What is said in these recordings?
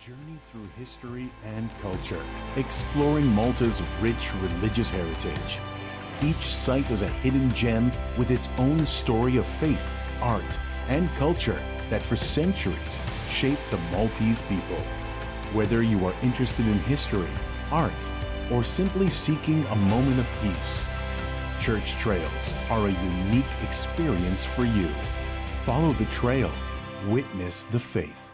Journey through history and culture, exploring Malta's rich religious heritage. Each site is a hidden gem with its own story of faith, art, and culture that for centuries shaped the Maltese people. Whether you are interested in history, art, or simply seeking a moment of peace, Church Trails are a unique experience for you. Follow the trail, witness the faith.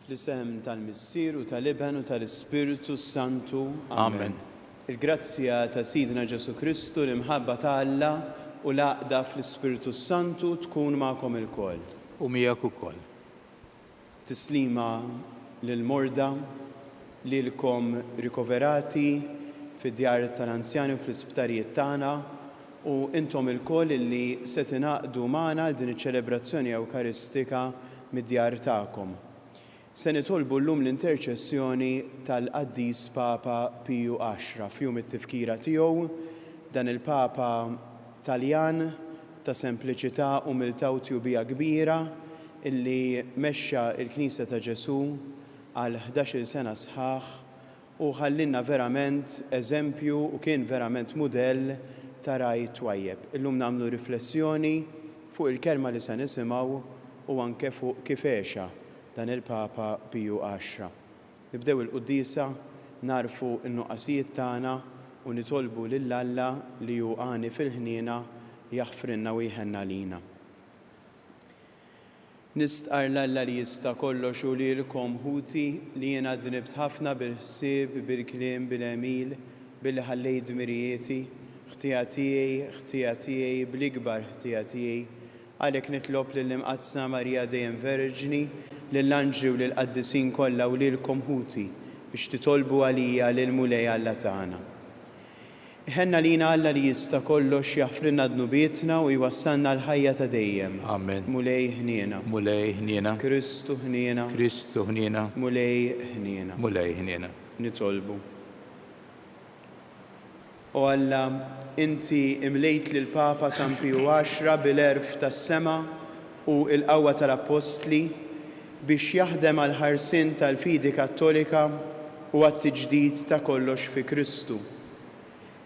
Fl-isem tal-Missier u tal-Iben u tal-Ispiritu Santu. Amen. Il-grazzja ta' Sidna Ġesu Kristu, l-imħabba ta' Alla u l-għaqda fl-Ispiritu Santu tkun ma'kom il-koll. U miegħek ukoll. Tislima lil-morda, lilkom rikoverati fid-djar tal-anzjani u fl-isptarijiet tagħna u intom il-koll li se tingħaqdu magħna din iċ-ċelebrazzjoni Ewkaristika mid-djar tagħkom. Se nitolbu llum l-interċessjoni tal-Qaddis Papa Piju X f'jum it-tifkira tiegħu, dan il-Papa Taljan ta' sempliċità, umiltà u tjubija kbira illi mexxa l-Knisja ta' Ġesu għal 11-il sena sħaħ u ħallinna verament eżempju u kien verament mudell ta' raj twajjeb. Illum nagħmlu riflessjoni fuq il-kelma li se nisimgħu u anke fuq kif għexa dan il-Papa Piju X. Nibdew il-Quddisa, narfu n-nuqqasijiet tagħna u nitolbu lill-Alla li hu għani fil-ħniena jaħfrinna u jħenna lina. Nistqar l-Alla li jista' kollox u lilkom ħuti li jiena dnibt ħafna bil-ħsieb, bil-kliem, bil-għemil, billi ħallejt dmirijieti, ħtija tiegħi, bl-ikbar ħtija tiegħi. Għalhekk nitlob lill-Imqadsna Marija Dejjem Verġni, lill-anġli u lill-qaddisin kollha u lilkom ħuti biex titolbu għalija lil mulej Alla tagħna. Iħenna lina Alla li jista' kollox jaħfrilna dnubietna u jwassalna l-ħajja ta' dejjem. Amen. Mulej ħniena. Mulej ħniena. Kristu ħniena. Kristu ħniena. Mulej ħniena. Mulej ħniena. Nitolbu. O Alla, inti imlejt lil Papa San Piju X bil-erf tas-sema u l-qawwa tal-Apostli biex jaħdem għal ħarsien tal-fidi Kattolika u għat-tiġdid ta' kollox fi Kristu.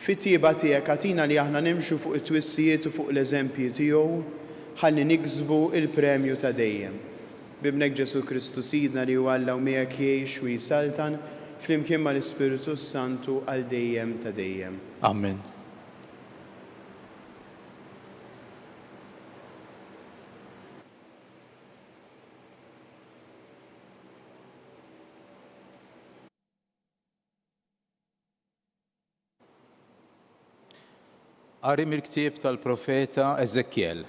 Fit-tieba tiegħek għatina li aħna nimxu fuq it-twissijiet u fuq l-eżempji tiegħu ħalli niksbu il-premju ta' dejjem. Bibnek Ġesu Kristu Sidna li huwa Alla u miegħek jgħix u jisaltan flimkien mal-Ispiritu Santu għal dejjem ta' dejjem. Amen. Qari mill-ktieb tal-profeta Eżekjel.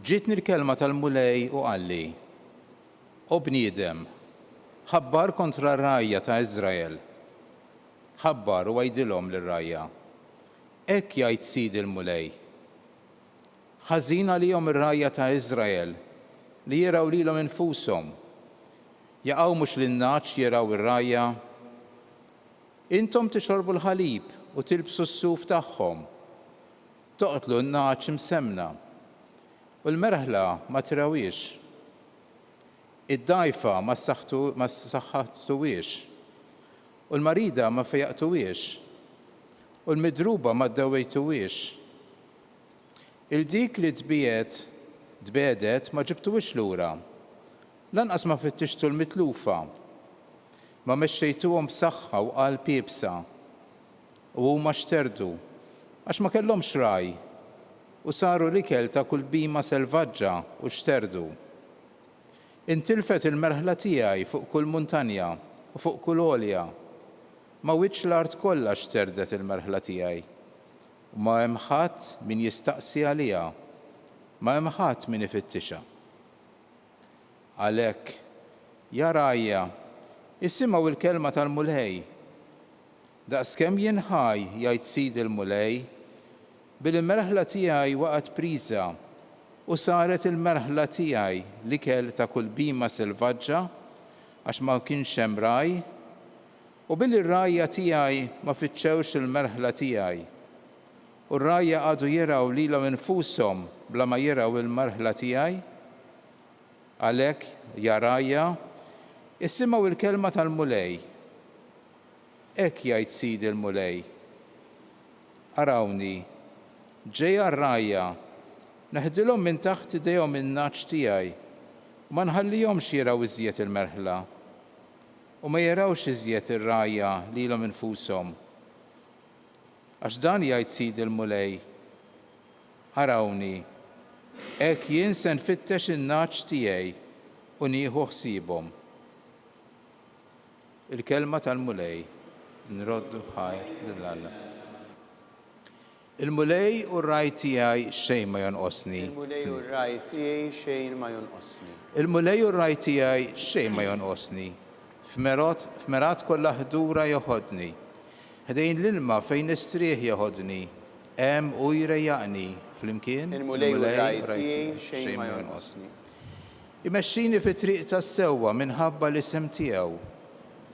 Ġietni l-kelma tal-mulej u qalli: O bniedem, ħabbar kontra r-rajja ta' Iżrael. Ħabbar u għajdilhom lir-rajja: hekk jgħid Sidi l-mulej. Ħażin għalihom ir-rajja ta' Iżrael li jiraw lilhom infushom. Jaqgħu mhux lin-naċ jiraw ir-rajja. Intom tixorbu l-ħalib u tilbsu s-suf tagħhom. Toqtlu n-naċ msemna u l-merħla ma tirawiex. Id-dajfa ma saħħatuwiex u l-marida ma fejaqtuwiex u l-midruba ma ddawejtuwiex. Il-dik li tbedet ma ġibtuwiex lura. Lanqas ma fittixtu l-mitlufa. Ma mexxejtuhom b'saħħa u qalb jibsa. U huma xterdu għax ma kellhomx raj u saru l-ikel ta' kull bima selvaġġa u xterdu. Intilfet il-merħla tiegħi fuq kull muntanja u fuq kull għolja. Ma wiċċ l-art kollha xterdet il-merħla tiegħi. U ma hemm ħadd min jistaqsi għaliha, ma hemm ħadd min ifittixha. Għalhekk, ja rajja, issimgħu il-kelma tal-mulej. Daqskemm jien ħaj jgħid Sidi l-mulej, bil-merħla tiegħi waqgħet priża u saret il-merħla tiegħi l-ikel ta' kull bima selvaġġa għax ma kienx hemm raj, u bil-rajja tiegħi ma fittxewx il-merħla tiegħi. U r-rajja għadu jiraw lilhom infushom bla ma jiraw il-merħla tiegħi. Għalhekk, ja rajja, issimgħu il-kelma tal-mulej. Hekk jgħid Sidi l-mulej. Arawni, ġejja r-rajja, neħdilhom minn taħt idejhom in-naċ tiegħi, u ma nħallihomx jiraw iżjed il-merħla, u ma jarawx iżjed ir-rajja lilhom infushom. Għax dan jgħid Sidi l-mulej. Arawni, hekk jien se nfittex in-naċ tiegħi u nieħu ħsiebhom. Il-kelma tal-mulej nroddu ħaj lill-Alla. Il-mulej u r-raj tiegħi xejn ma jonqosni. Il-mulej u r-raj tiegħi xejn ma jonqosni. Il-mulej u r-raj tiegħi xejn ma jonqosni. F'merat kollha ħdura joħodni. Ħdejn l-ilma fejn istrieħ joħodni. Hemm u jrejjaqni flimkien. Il-mulej u r-raj tiegħi xejn ma jonqosni. Imexxini fi triq tas-sewwa minħabba l-isem tiegħu.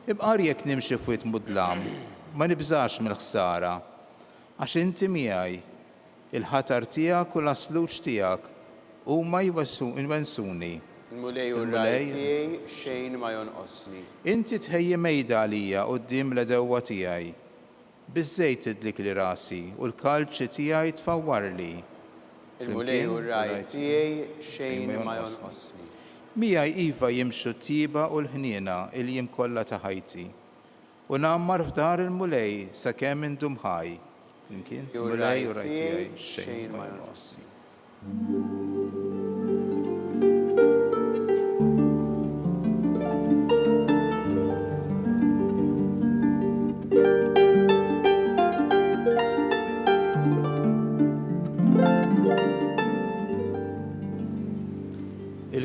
Ibqar jekk nimxi f'wiet mudlam, ma nibżax mill-ħsara, għax inti miegħi, il-ħatar tiegħek u l-asluġ tiegħek huma jwensuni. Il-mulej u r-raj tiegħi xejn ma jonqosni. Inti tħejji mejda għalija quddiem l-edewwa tiegħi. Biż-żejt tidlik li rasi u l-kalċi tiegħi tfawwarli. Il-mulej u r-raj tiegħi xejn ma jonqosni. Miegħi iva jimxu t-tiba u l-ħniena il-jiem kollha ta' ħajti. U nammar f'dar il-mulej sakemm indum ħaj. Flimkien, mulej u raj tiegħi xejn ma jonqosni.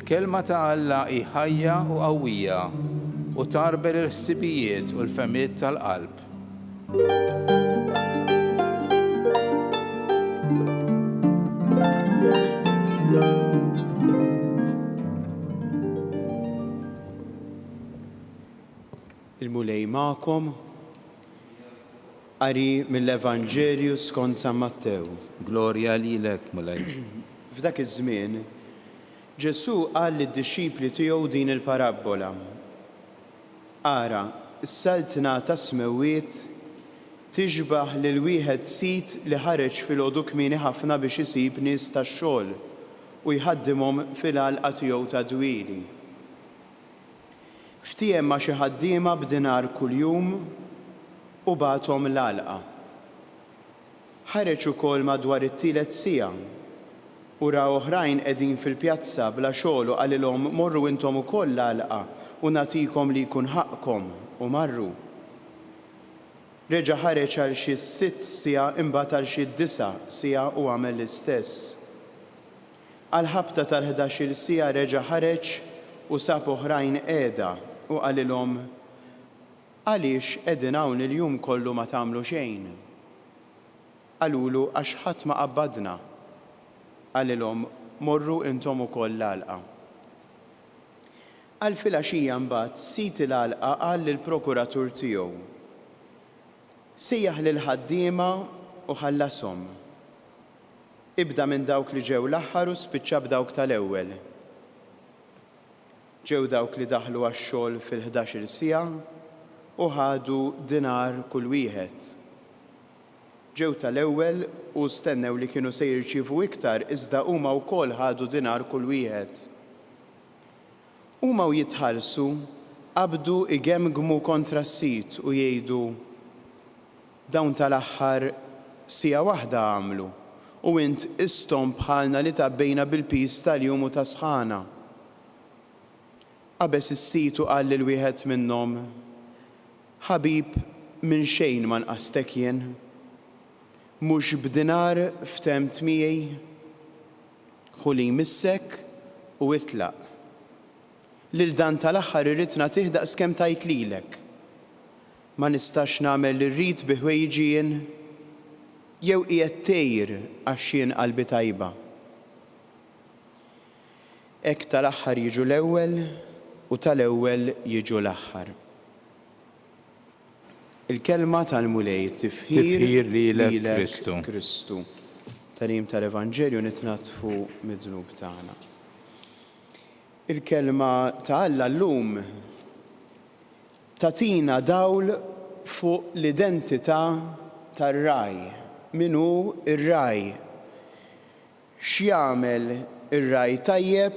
Il-kelma ta' Alla hi ħajja u qawwija u tarbel il-ħsibijiet u l-femiet tal-qalb. Il-mulej magħkom qari mill-Evanġelju skont San Mattew. Glorja lilek, mulej. F'dak iż-żmien, Ġesu qal lid-dixxipli tiegħu din il-parabbola. Ara, s-saltna ta' smewwiet tixbaħ lil wieħed sit li ħareġ filgħodu kmieni ħafna biex isib nies tax-xogħol u jħaddimhom fil-għalqa tiegħu ta' dwieli. Ftiem ma' xi ħaddiema b'dinar kuljum u bagħathom l-għalqa. Ħareġ ukoll madwar it-tielet siegħa u ra oħrajn qegħdin fil-pjazza bla xogħol u qalilhom morru intom ukoll l-għalqa u nagħtikom li jkun ħaqkom u marru. Reġa' ħareġ għal xi 6 siegħa imbagħad għal xi 9 siegħa u għamel l-istess. Għal ħabta tal-11 siegħa reġa' ħareġ u sab oħrajn qiegħda u qalilhom għaliex qegħdin hawn il-jum kollu ma tagħmlu xejn. Qalulu għax ħadd ma qabbadna. Qalilhom morru intom ukoll l-għalqa. Għal filgħaxija mbagħad sit l-għalqa qal lill-prokuratur tiegħu. Sejjaħ lill-ħaddiema u ħallashom. Ibda minn dawk li ġew l-aħħar u spiċċa b'dawk tal-ewwel. Ġew dawk li daħlu għax-xogħol fil-11 siegħa u ħadu dinar kull wieħed. Ġew tal-ewwel u stennew li kienu se jirċievu iktar iżda huma wkoll ħadu dinar kull wieħed. Huma jitħallsu qabdu igemgmu kontra s-sit u jgħidu dawn tal-aħħar siegħa waħda għamlu u int istom bħalna li tabbejna bil-pis tal-jum u ta' sħana. Qabes is-sit u qal lil wieħed minnhom: Ħabib, minn xejn ma nqastek jien, mhux b'dinar ftemt miegħi, ħuli missek u itlaq. Lil dan tal-aħħar irrid nagħtih daqskemm tajt lilek. Ma nistax nagħmel li rrid bi ħwejġi jien, jew qiegħed tgħir għax jien qalbi tajba. Hekk tal-aħħar jiġu l-ewwel u tal-ewwel jiġu l-aħħar. Il-kelma tal-mulej tifħir lilek Kristu. Talim tal-Evanġelju nitnatfu mid-dnub tagħna. Il-kelma ta' Alla llum tatina dawl fuq l-identità tar-raj. Min hu r-raj? X'jagħmel ir-raj tajjeb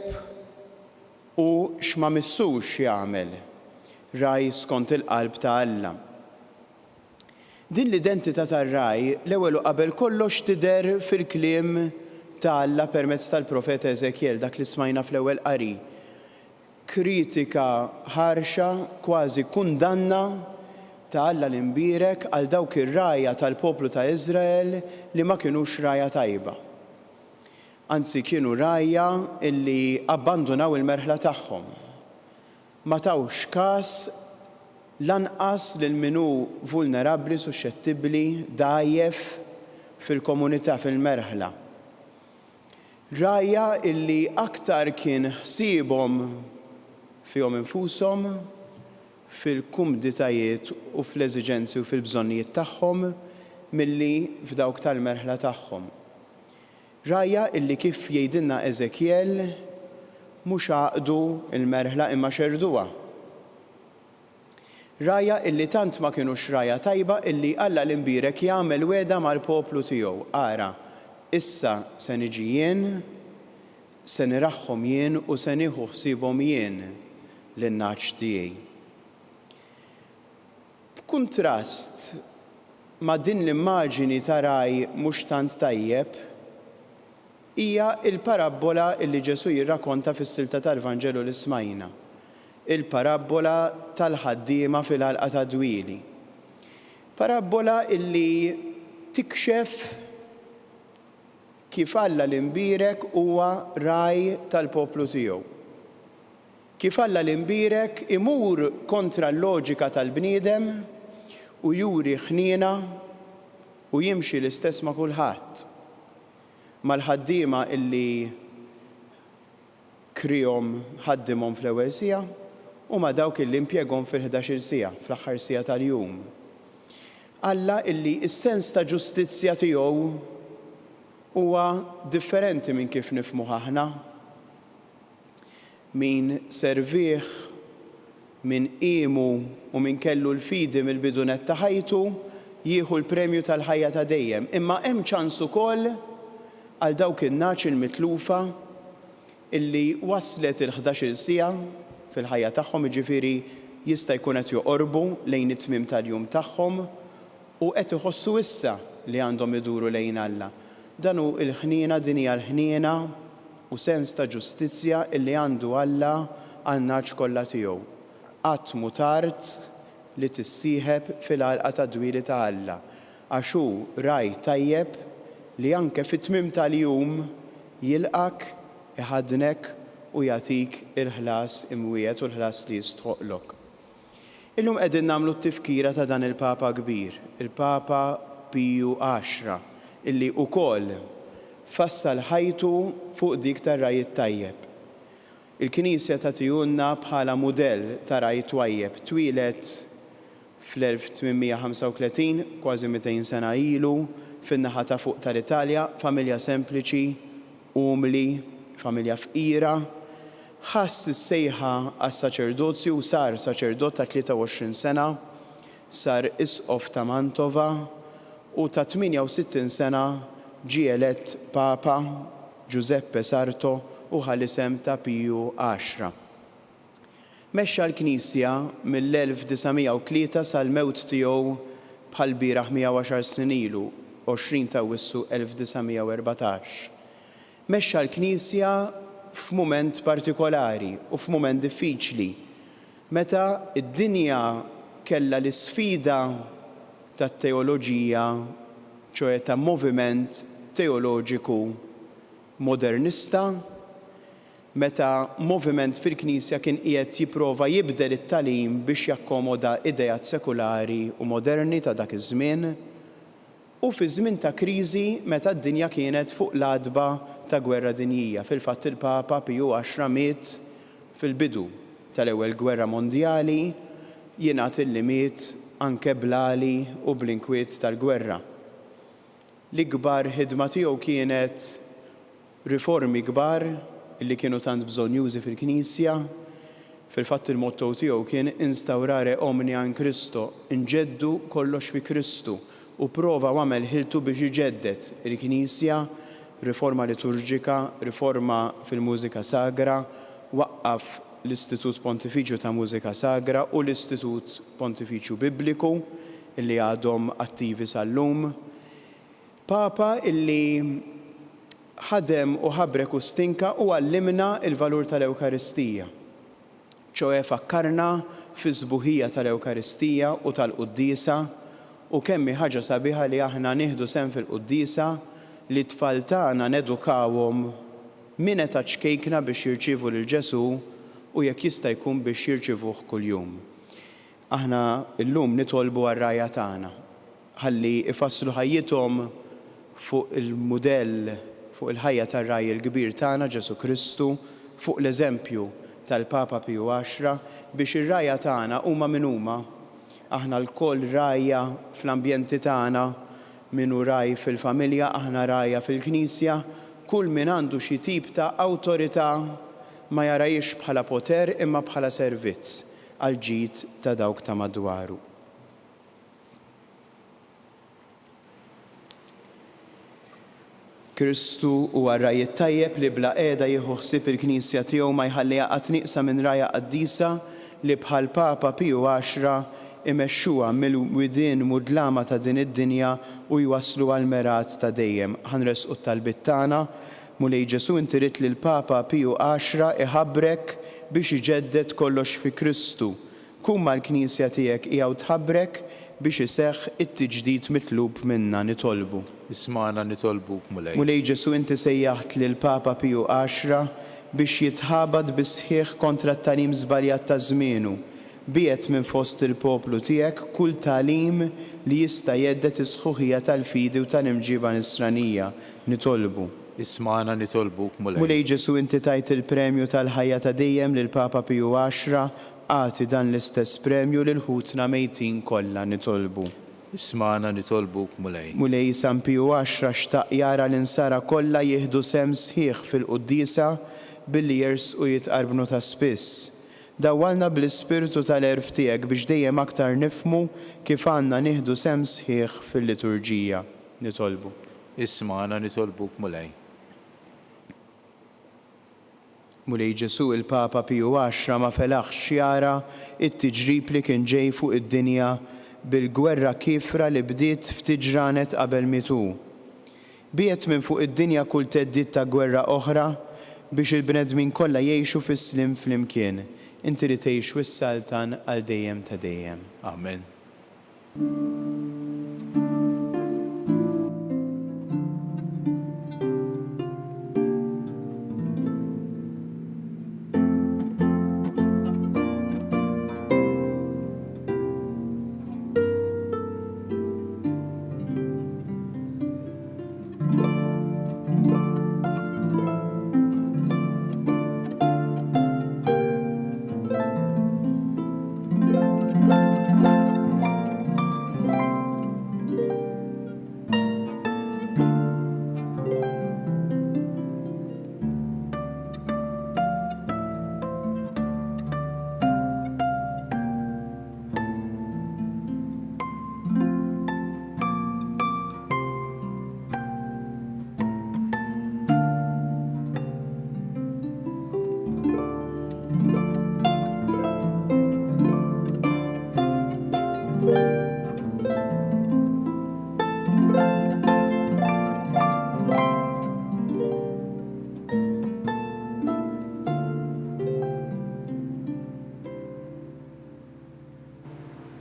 u x'ma missux jagħmel raj skont il-qalb ta' Alla. Din l-identità tar-raj l-ewwel u qabel kollox tidher fil-kliem ta' Alla permezz tal-profeta Eżekjel, dak li smajna fl-ewwel qari. Kritika ħarxa, kważi kundanna ta' Alla l-imbierek għal dawk ir-rajja tal-poplu ta' Iżrael li ma kinux rajja tajba. Anzi kienu rajja illi abbandonaw il-merħla tagħhom. Ma tawx każ lanqas lil min hu vulnerabbli, suscettibbli, dgħajjef fil-komunità fil-merħla. Rajja illi aktar kien ħsiebhom fihom infushom, fil-kumditajiet u fl-eżiġenzi u fil-bżonnijiet tagħhom milli f'dawk tal-merħla tagħhom. Rajja illi kif jgħidilna Eżekjel mhux għaqdu il-merħla imma xerduha. Rajja illi tant ma kinux rajja tajba illi Alla l-imbierek jagħmel weda mal-poplu tiegħu. Ara, issa se niġi jien, se niraħħom jien u se nieħu ħsiebhom jien lin-naċ tiegħi. B'kuntrast ma' din l-immaġini ta' raj mhux tant tajjeb hija il-parabola illi Ġesu jirrakkonta fis-silta tal-Evanġelu li smajna. Il-parabola tal-ħaddiema fil-ħalqa ta' dwieli. Parabola illi tikxef kif Alla l-imbierek huwa raj tal-poplu tiegħu. Kif Alla l-imbierek imur kontra l-loġika tal-bniedem u juri ħniena u jimxi l-istess ma' kulħadd. Mal-ħaddiema illi krihom ħaddimhom fl-ewwel siegħa u ma' dawk illi impjegahom fil-11 siegħa, fl-aħħar siegħa tal-jum. Alla illi s-sens ta' ġustizzja tiegħu huwa differenti minn kif nifhmuh aħna. Min servih, min qiemu u min kellu l-fidi mill-bidunet ta' ħajtu jieħu l-premju tal-ħajja ta' dejjem. Imma hemm ċans ukoll għal dawk in-naċ il-mitlufa illi waslet il-11 siegħa fil-ħajja tagħhom, jiġifieri jista' jkun qed joqorbu lejn it-tmiem tal-jum tagħhom u qed iħossu issa li għandhom iduru lejn Alla. Dan hu l-ħniena, din hija l-ħniena u sens ta' ġustizzja illi għandu Alla għan-naċ kollha tiegħu. Qatt mu tard li tissieħeb fil-ħalqa ta' dwieli ta' Alla għax hu raj tajjeb li anke fit-tmiem tal-jum jilqak, iħadnek u jagħtik il-ħlas imwiet u l-ħlas li jistħoqlok. Illum qegħdin nagħmlu t-tifkira ta' dan il-Papa kbir, il-Papa Piju 10, illi wkoll fassal ħajtu fuq dik tar-raj tajjeb. Il-Knisja tagħtihulna bħala mudell ta' raj twajjeb, twilet fl-1835, kważi 200 sena ilu, fin-naħa ta' fuq tal-Italja, familja sempliċi, umli, familja fqira, ħass is-sejħa għas-saċerdozju u sar saċerdot ta' 23 sena, sar isqof ta' Mantova u ta' 68 sena ġie elett Papa Giuseppe Sarto u ħal-isem ta' Piju 10. Mexxa l-Knisja mill-1903 sal-mewt tiegħu bħal bieraħ 110 snin ilu, 20 ta' Awwissu 1914. Mexxa l-Knisja f'mument partikolari u f'mument diffiċli. Meta id-dinja kellha l-isfida tat-teoloġija, ċoe ta' moviment teoloġiku modernista, meta moviment fil-Knisja kien qiegħed jipprova jibdel it-tagħlim biex jakkomoda idejat sekulari u moderni ta' dak iż-żmien, u fi żmien ta' kriżi meta d-dinja kienet fuq l-għadba ta' gwerra dinjija. Fil-fatt il-Papa Piju X miet fil-bidu tal-ewwel gwerra mondjali, jingħad illi miet anke blali u bl-inkwiet tal-gwerra. L-ikbar ħidma tiegħu kienet riformi kbar illi kienu tant bżonn jużi fil-Knisja. Fil-fatt il-motto tiegħu kien instaurare omnia in Cristo, inġeddu kollox fi Kristu, u prova għamel ħiltu biex iġeddet il-Knisja, riforma liturġika, riforma fil-mużika sagra, waqqaf l-Istitut Pontifiċju ta' Mużika Sagra u l-Istitut Pontifiċju Bibliku illi għadhom attivi sal-lum. Papa illi ħadem u ħabrek u stinka u għallimna il-valur tal-Ewkaristija. ċoe fakkarna fi żbuħija tal-Ewkaristija u tal-Quddisa u kemm ħaġa sabiħa li aħna nieħdu sem fil-Quddisa li tfal tagħna nedukawhom min qed ċkejkna biex jirċievu lil Ġesu u jekk jista' jkun biex jirċievuh kuljum. Aħna llum nitolbu għar-rajja tagħna ħalli ifasslu ħajjithom fuq il-mudell, fuq il-ħajja tar-rajja l-kbir tagħna Ġesu Kristu, fuq l-eżempju tal-Papa Piju X biex ir-rajja tagħna huma min huma. Aħna l-koll rajja fl-ambjenti tagħna, minu raj fil-familja, aħna rajja fil-Knisja, kull min għandu xi tip ta' awtorità ma jarajx bħala poter imma bħala servizz għal ġid ta' dawk ta' madwaru. Kristu huwa r-rajja tajjeb li bla qiegħda jieħu ħsieb il-Knisja tiegħu ma jħalliha qatt nieqsa minn rajja qaddisa li bħal Papa Piju X imexxuha mill-widien mudlama ta' din id-dinja u jwasslu għal merat ta' dejjem. Ħanresqu t-talbit tagħna mulej Ġesu inti rid li l-Papa Piju X iħabbrek biex iġeddet kollox fi Kristu. Kun mal-Knisja tiegħek hija tħabbrek biex iseħħ it-tiġdid mitlub minna nitolbu. Isma'na nitolbuk mulej. Mulej Ġesu inti sejjaħt lil Papa Piju X biex jitħabad bisħieħ kontra t-tagħlim żbaljat ta' żmienu. Biet minn fost il-poplu tiegħek kull tagħlim li jista' jeddet is-sħuħija tal-fidi u tal-imġiba nisranija nitolbu. Isma'na nitolbuk mulej. Mulej Ġesu inti tajt il-premju tal-ħajja ta' dejjem lil Papa Piju X, għati dan l-istess premju lil ħutna mejtin kollha nitolbu. Isma'na nitolbuk mulej. Mulej San Piju X xtaq jara l-insara kollha jieħdu sem sħiħ fil-Quddisa billi jersqu jitqarbnu ta' spiss. Dawwalna bl-ispirtu tal-erf tiegħek biex dejjem aktar nifhmu kif għandna nieħdu sem sħiħ fil-liturġija nitolbu. Isma'na nitolbuk mulej. Mulej Ġesu il-Papa Piju X ma felaħx jara it-tiġrib li kien ġej fuq id-dinja bil-gwerra kifra li bdiet ftit ġranet qabel mitu. Biet minn fuq id-dinja kull teddid ta' gwerra oħra biex il-bnedmin kollha jgħixu fis-slim flimkien. Inti li tgħix wis-saltan għal dejjem ta' dejjem. Amen.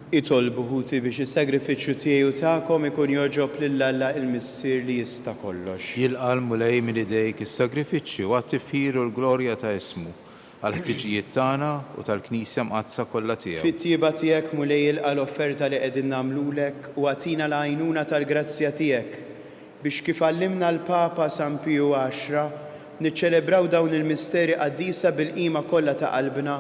itolbu ħuti biex is-sagrifiċċju tiegħu tagħkom ikun joġob lill-Alla il-Missier li jista' kollox. Jilqal mulej minn idejk is-sagrifiċċju għat-tifħir u l-glorja ta' ismu għal-ħtiġijiet tagħna u tal-Knisja mqazza kollha tiegħu. Fit-tjieba tiegħek mulej jilqa' l-offerta li qegħdin nagħmlulek u għatina l-għajnuna tal-grazzja tiegħek biex kif għallimna l-Papa San Piju X niċċelebraw dawn il-misteri qaddisa bil-qima kollha ta' qalbna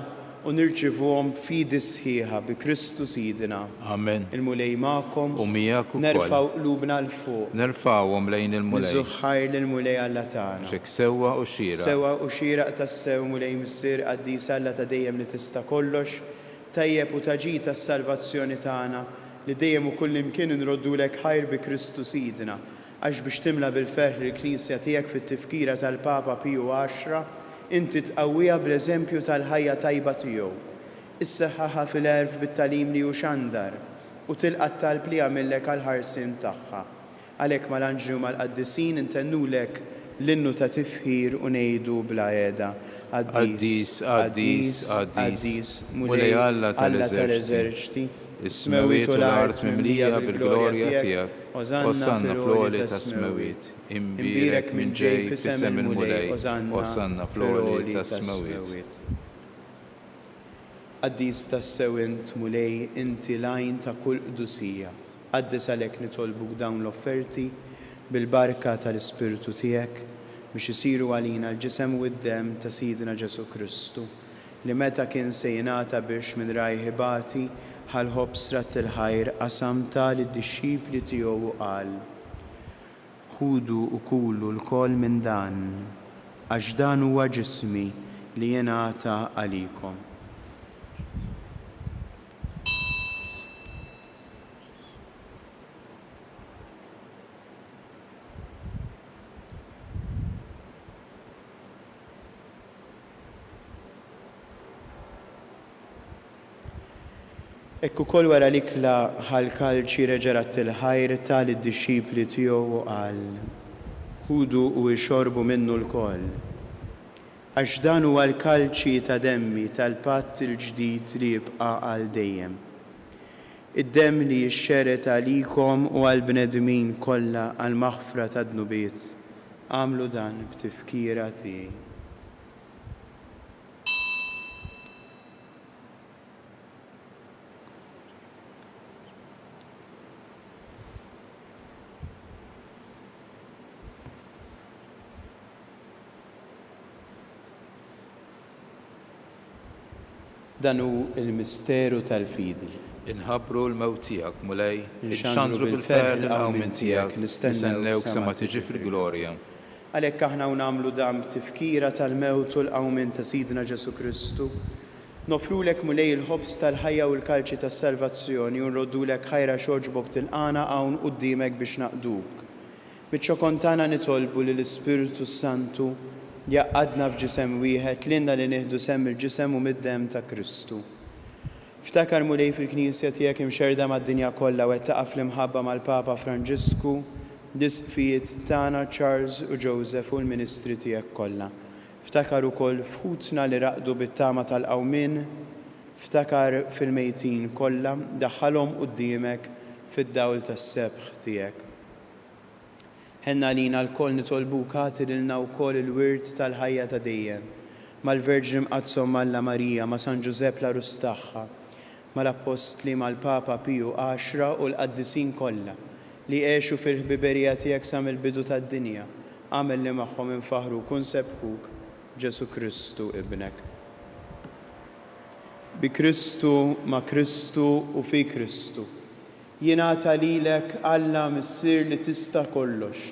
u nirċivuhom f'fidi sħiħa bi Kristu Sidina. Amen. Il-mulej magħkom U miegħek ukoll. nerfgħu qlubna l fuq. Nerfgħuhom lejn il-mulej. Niżuħħar lill-mulej Alla tagħna. Xek sewwa u xira. Sewwa u xieraq tas-sew mulej missier qaddisa Alla ta' dejjem li tista' kollox, tajjeb u taġi tas-salvazzjoni tagħna li dejjem u kull imkien inroddulek ħajr bi Kristu Sidina għax biex timla bil-ferħ il-Knisja tiegħek fit-tifkira tal-Papa Piju X inti tqawwiha bl-eżempju tal-ħajja tajba tiegħu. Isseħħaħha fil-erf bit-talim li hu xandar u tilqa' talb li għamillek għall-ħarsien tagħha. Għalhekk mal-anġli u mal-qaddisin intennulek l-innu ta' tifħir u ngħidu bla qiegħda. Qaddis, qaddis, qaddis, mulej Alla tal-eżerċiti, is-smewiet u l-art mimlija bil-glorja tiegħek. Osanna fl-għoli ta' smewiet. Imbirek minn ġej f'isem il-mulej. Osanna fl-għoli ta' smewiet. Qaddis tas-sewint mulej inti lajn ta' kull qdusija. Qaddis għalhekk nitolbuk dawn l-offerti bil-barka tal-Ispirtu tiegħek biex isiru għalina l-ġisem u d-dem ta' Sidna Ġesu Kristu li meta kien se jingħata biex minn rajħibati ħalħob srat il-ħajr qasamta lid-dixxipli tiegħu u qal: ħudu u kulu l-kol minn dan għax dan huwa ġismi li jingħata għalikom. Ekku kol wara l-ikla ħal-kalċi reġerat il-ħajr tal-id-dixxipli tiegħu u qal: ħudu u jxorbu minnu l-kol. Għax dan huwa l-kalċi ta' demmi tal-patt il-ġdid li jibqa' għal dejjem. Id-demm li jixxeret għalikom u għall-bnedmin kollha għal maħfra ta' dnubiet. Għamlu dan b'tifkira tiegħi. Dan hu il-misteru tal-fidi. Inħabbru l-mewt tiegħek mulej, inxandru bil-ferħ l-qawmin tiegħek, nistennewk sa ma tiġi fil-glorja. Għalhekk aħna nagħmlu dan tifkira tal-mewt u l-qawmin ta' Sidna Ġesu Kristu. Nofrulek mulej il-ħobs tal-ħajja u l-kalċi tas-salvazzjoni u nroddulek ħajra xogħġbok tilqana hawn quddiemek biex naqduk. Biċ-ċokon tagħna nitolbu lill-Ispiritu Santu jaqqadna f'ġisem wieħed lilna li nieħdu sem il-ġisem u mid-demm ta' Kristu. Ftakar mulej fil-Knisja tiegħek imxerda mad-dinja kollha u wettaqa' fl-imħabba mal-Papa Franġisku, l-isqfijiet tagħna Charles u Joseph u l-ministri tiegħek kollha. Ftakar ukoll fħutna li raqdu bit-tama tal-qawmien, ftakar fil-mejtin kollha, daħħalhom quddiemek fid-dawl tas-sebħ tiegħek. Ħenna lina l-koll nitolbuk għatililna wkoll il-wirt tal-ħajja ta' dejjem, mal-Verġin Mqazzom Malla Marija, ma' San Ġusepp l-Arus tagħha, mal-Apostli mal-Papa Piju X u l-qaddisin kollha li għexu fil-ħbiberija tiegħek sa mill-bidu tad-dinja. Għamel li magħhom infaħru kun sebħuk Ġesu Kristu ibnek. Bi Kristu, ma' Kristu u fi Kristu. Jingħata lilek Alla missier li tista' kollox,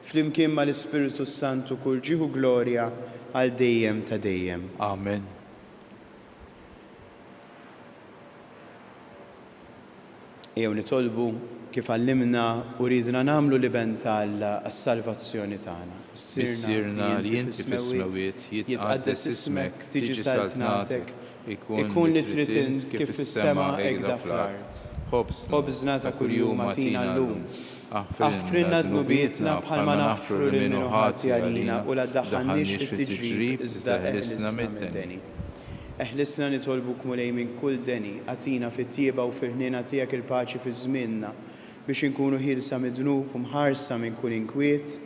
flimkien mal-Ispiritu Santu kull ġieħu glorja għal dejjem ta' dejjem. Amen. Jew nitolbu kif għallimna u ridna nagħmlu li bent Alla għas-salvazzjoni tagħna. Issirna li inti fis-smawiet jitqaddes ismek, tiġi saltnatek, ikun li trid int kif fis-sema hekk fl-art. Ħobżna ta' kuljum atina llum. Aħfrilna dnubietna bħalma naħfru lil min ħati għalina u la ddaħħalniex fit-tiġrib iżda eħlisna mid-deni. Eħlisna nitolbuk mulej minn kull deni, għatina fit-tieba u fil-ħnina tiegħek il-paċi fi żmienna biex inkunu ħilsa mid-dnub u mħarsa minn kull inkwiet.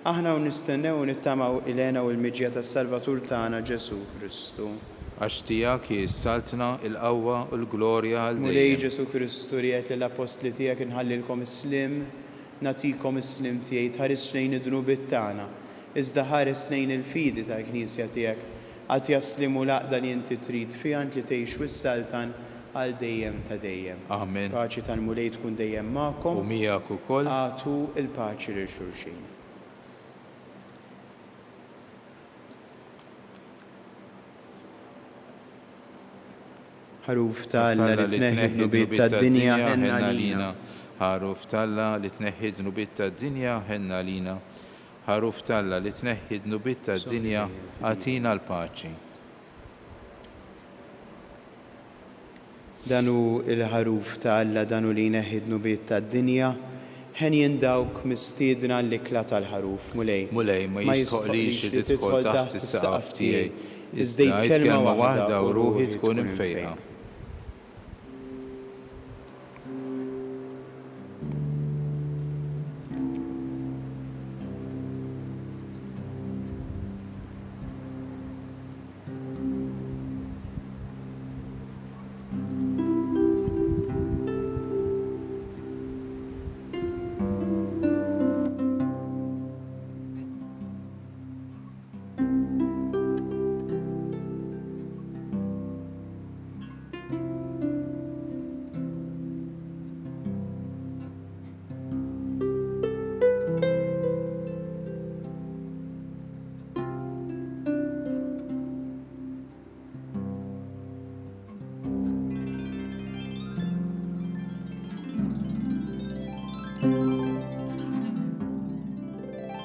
Aħna u nistennew u nittamaw ilena u l-miġja tas-Salvatur tagħna Ġesu Kristu. Għax tiegħek jissaltna il-qawwa u l-glorja għal Mulej dejjem. Ġesu Kristu riet lill-apostli tiegħek inħallilkom is-slim, natikom is-slim tiegħi tħares lejn id-dnubiet tagħna, iżda ħares lejn il-fidi tal-Knisja tiegħek. Għad jaslimu laqda li inti trid fiha li tgħix wis-saltan għal dejjem ta' dejjem. Amen. Paċi tal-mulej tkun dejjem magħkom. U miegħek ukoll. Għatu il-paċi lil xulxin. Ħaruf tal-Alla li tneħħi d-nubiet tad-dinja ħenna lina. Ħaruf tal-Alla li tneħħi d-nubiet tad-dinja ħenna lina. Ħaruf tal-Alla li tneħħi d-nubiet tad-dinja għatina l-paċi. Danu il-ħaruf tal-Alla danu li jneħħi d-nubiet tad-dinja ħen jindawk mistiedna l-ikla tal-ħaruf mulej. Mulej ma jistħoqlix li tidħol taħt is-saqaf tiegħi. Iżdejt kelma waħda u ruħi tkun imfejqa.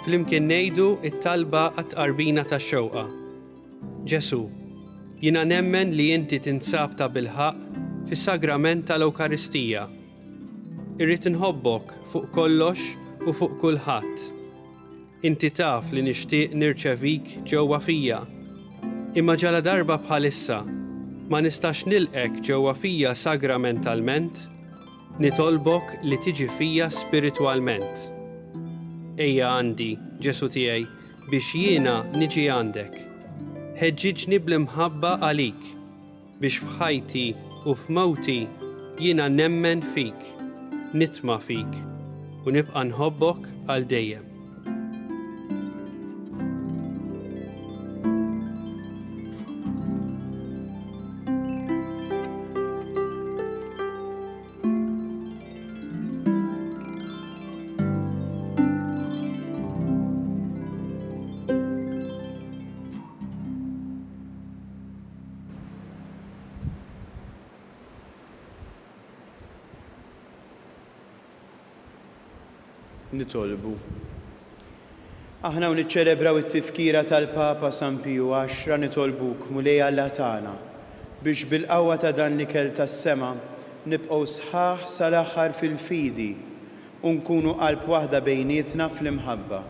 Flimkien ngħidu it-talba għat-qarbina tax-xewqa. Ġesu, jiena nemmen li inti tinsab ta' bilħaq fis-sagrament tal-Ewkaristija. Irrid inħobbok fuq kollox u fuq kulħadd. Inti taf li nixtieq nirċevik ġewwa fija. Imma ġala darba bħalissa ma nistax nilqek ġewwa fija sagramentalment, nitolbok li tiġi fija spiritwalment. Ejja għandi, Ġesu tiegħi, biex jiena niġi għandek. Ħeġġiġni bl-imħabba għalik, biex f'ħajti u f'mawti jiena nemmen fik, nitma' fik u nibqa' nħobbok għal dejjem. Nitolbu. Aħna u niċċelebraw it-tifkira tal-Papa San Piju 10 nitolbuk mulej Alla tagħna biex bil-qawwa ta' dan l-ikel tas-sema nibqgħu sħaħ sal-aħħar fil-fidi u nkunu qalb waħda bejnietna fl-imħabba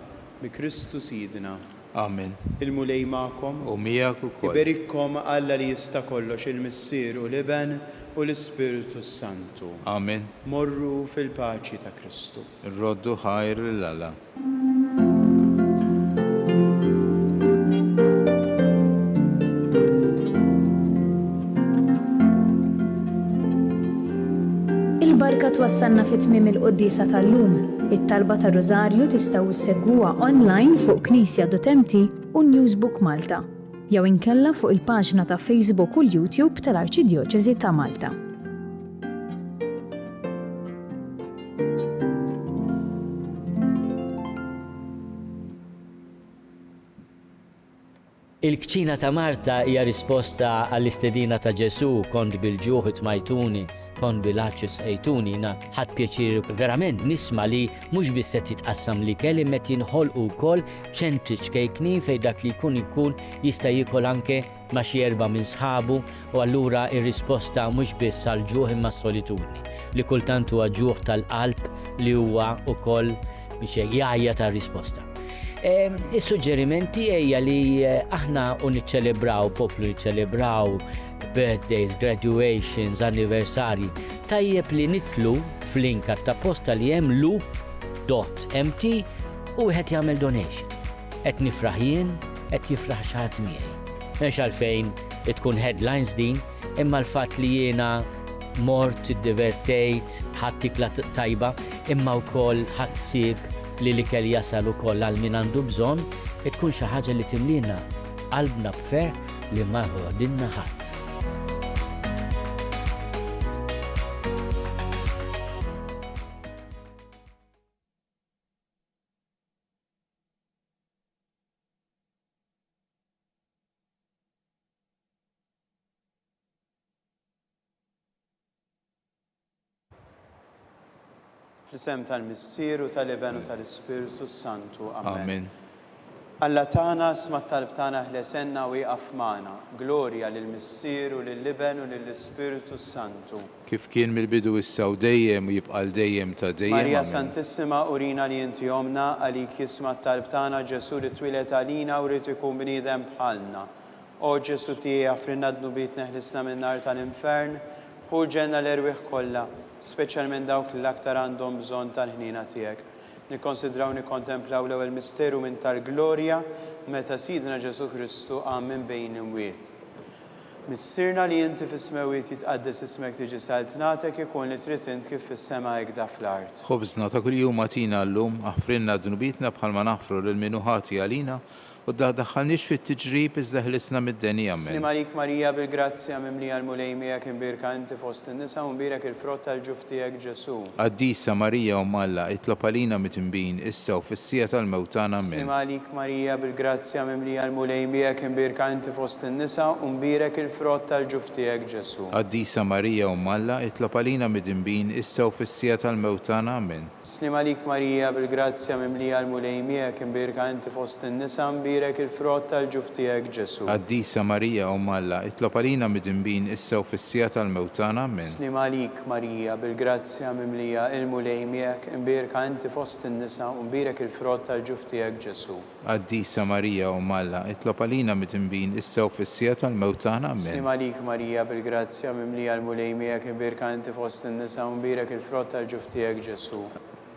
bi Kristu Sidna. Amen. Il-mulej magħkom U miegħek ukoll. iberikkom Alla li jista' kollox il-Missier u l-Iben u l-Ispiritu Santu. Amen. Morru fil-paċi ta' Kristu. Irroddu ħajr lil-Alla. Il-barka twassalna fit-tmiem il-qoddisa tal-lum. It-talba tar-Rożarju tistgħu issegwuha online fuq Knisja.mt u Newsbook Malta, jew inkella fuq il-paġna ta' Facebook u l-YouTube tal-Arċidjoċeżi ta' Malta. Il-kċina ta' Marta hija risposta għall-istedina ta' Ġesu kont bil-ġuħ itmajtuni, kont bil-aċċis ejtuni, ħadd pjaċir verament nisma' li mhux biss qed jitqassam li kelli met jinħolqu wkoll ċentri ċkejkni fejn dak li jkun jista' jiekol anke ma' xi erba' minn sħabu u allura r-risposta mhux biss għall-ġuħ imma s-solitudni li kultant huwa ġuħ tal-qalb li huwa wkoll biex jgħajja ta' risposta. Is-suġġerimenti hija li aħna niċċelebraw, poplu niċċelebraw birthdays, graduations, anniversari, tajjeb li nitlu f'link ta' posta li hemm loop.mt u wieħed jagħmel donation. Qed nifraħ jien, qed jifraħ xi ħadd miegħi. M'hemmx għalfejn tkun headlines din, imma l-fatt li jiena mort iddivertejt, ħadd tikla tajba, imma wkoll ħadd sieb li l-ikel jasal ukoll għal min għandu bżonn, tkun xi ħaġa li timlina qalbna b'ferħ li ma ħodilna ħadd. Fl-isem tal-Missieru, tal-Iben u tal-Ispiritu Santu. Amen. Amen. Alla tagħna sma' talb tagħna ħlesenna u jaqaf magħna. Glorja lill-Missieru, lill-Iben u lill-Ispiritu Santu. Kif kien mill-bidu issa u dejjem u jibqal dejjem ta' dejjem. Marija Amen. Santissima urina li inti jomna għalik jisma' talb tagħna Ġesu li twilet għalina u rrid ikun bniedem bħalna. O Ġesu tiegħi għafrinna d-nubiet neħlisna min-nar tal-infern, ħu ġenna l-erwieħ kollha, speċjalment dawk li l-aktar għandhom bżonn tal-ħnina tiegħek. Nikkonsidraw nikkontemplaw l-ewwel misteru minn tal-glorja meta Sidna Ġesu Kristu qam minn bejn imwiet. Missirna li inti fis-smewiet jitqaddes ismek tiġi saltnatek ikun li trid int kif fis-sema hekk fl-art. Ħobżna ta' kuljum għatina llum aħfrinna d-dnubitna bħalma naħfru lil min hu ħati għalina u daħħalniex fit-tiġrib iżda ħlisna mid-denija. Slim għalik Marija bil-grazzja mimlija l-mulej miegħek imbirka inti fost in-nisa u mbirek il-frott tal-ġuf tiegħek Ġesu. Qaddisa Marija Umm Alla itlob għalina mitinbin issa u fis-sija tal-mewtan. Amen. Slim għalik Marija bil-grazzja mimlija l-mulej miegħek imbirka inti fost in-nisa u mbirek il-frott tal-ġuf tiegħek Ġesu. Qaddisa Marija Umm Alla itlob għalina mitinbin issa u fis-sija tal-mewtan. Amen. Slim għalik Marija bil-grazzja mimlija l-mulej miegħek imbirka inti fost in-nisa mbirek il-frott tal-ġuf tiegħek Ġesu. Qaddisa Marija Umm Alla itlob għalina mitinbin issa u fis-sija tal-mewtan. Amen. Slim għalik Marija bil-grazzja mimlija il-mulej miegħek imbirka inti fost in-nisa u mbirek il-frott tal-ġuf tiegħek Ġesu. Qaddisa Marija Umm Alla itlob għalina mitinbin issa u fis-sija tal-mewtan. Amen. Slim għalik Marija bil-grazzja mimlija l-mulej miegħek imbirka inti fost in-nisa u mbirek il-frott tal-ġuf tiegħek Ġesu.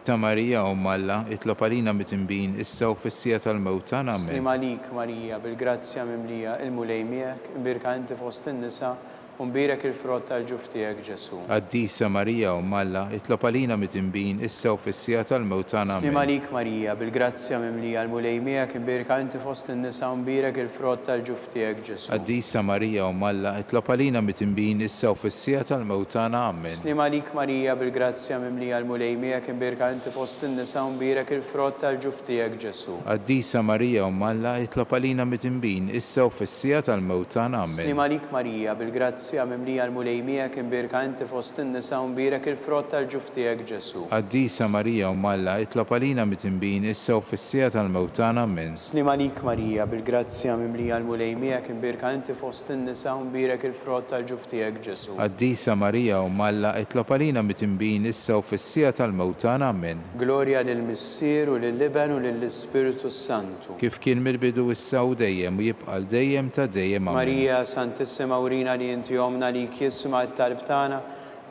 Ta' Marija Umm Alla itlob għalina mitinbin issa u fis-sija tal-mewtan. Amen. Slim għalik Marija bil-grazzja mimlija il-mulej miegħek imbirka inti fost in-nisa u mbirek il-frott tal-ġuf tiegħek Ġesu. Qaddisa Marija Umm Alla itlob għalina mitinbin issa u fis-sija tal-mewtan. Amen. Slim għalik Marija bil-grazzja mimlija l-mulej miegħek imbirka inti fost in-nisa u mbirek il-frott tal-ġuf tiegħek Ġesu. Qaddisa Marija Umm Alla itlob għalina mitinbin issa u fis-sija tal-mewtan. Amen. Slim għalik Marija bil-grazzja mimlija l-mulej miegħek imbirka inti fost in-nisa u mbirek il-frott tal-ġuf tiegħek Ġesu. Qaddisa Marija Umm Alla itlob għalina mitinbin issa u fis-sija tal-mewtan. Amen. Slim għalik Marija bil-grazzja mimlija l-mulej miegħek imbirka inti fost in-nisa u mbirek il-frott tal-ġuf tiegħek Ġesu. Qaddisa Marija Umm Alla itlob għalina mitinbin issa u fis-sija tal-mewtan. Amen. Slim għalik Marija bil-grazzja mimlija l-mulej miegħek imbirka inti fost in-nisa u mbirek il-frott tal-ġuf tiegħek Ġesu. Qaddisa Marija Umm Alla itlob għalina mitinbin issa u fis-sija tal-mewtan. Amen. Glorja lill-Missieru, lill-Iben u lill-Ispiritu Santu. Kif kien mill-bidu issa u dejjem u jibqal dejjem ta' dejjem. Amen. Marija Santissima urina li inti jomna li jisma' t-talb tagħna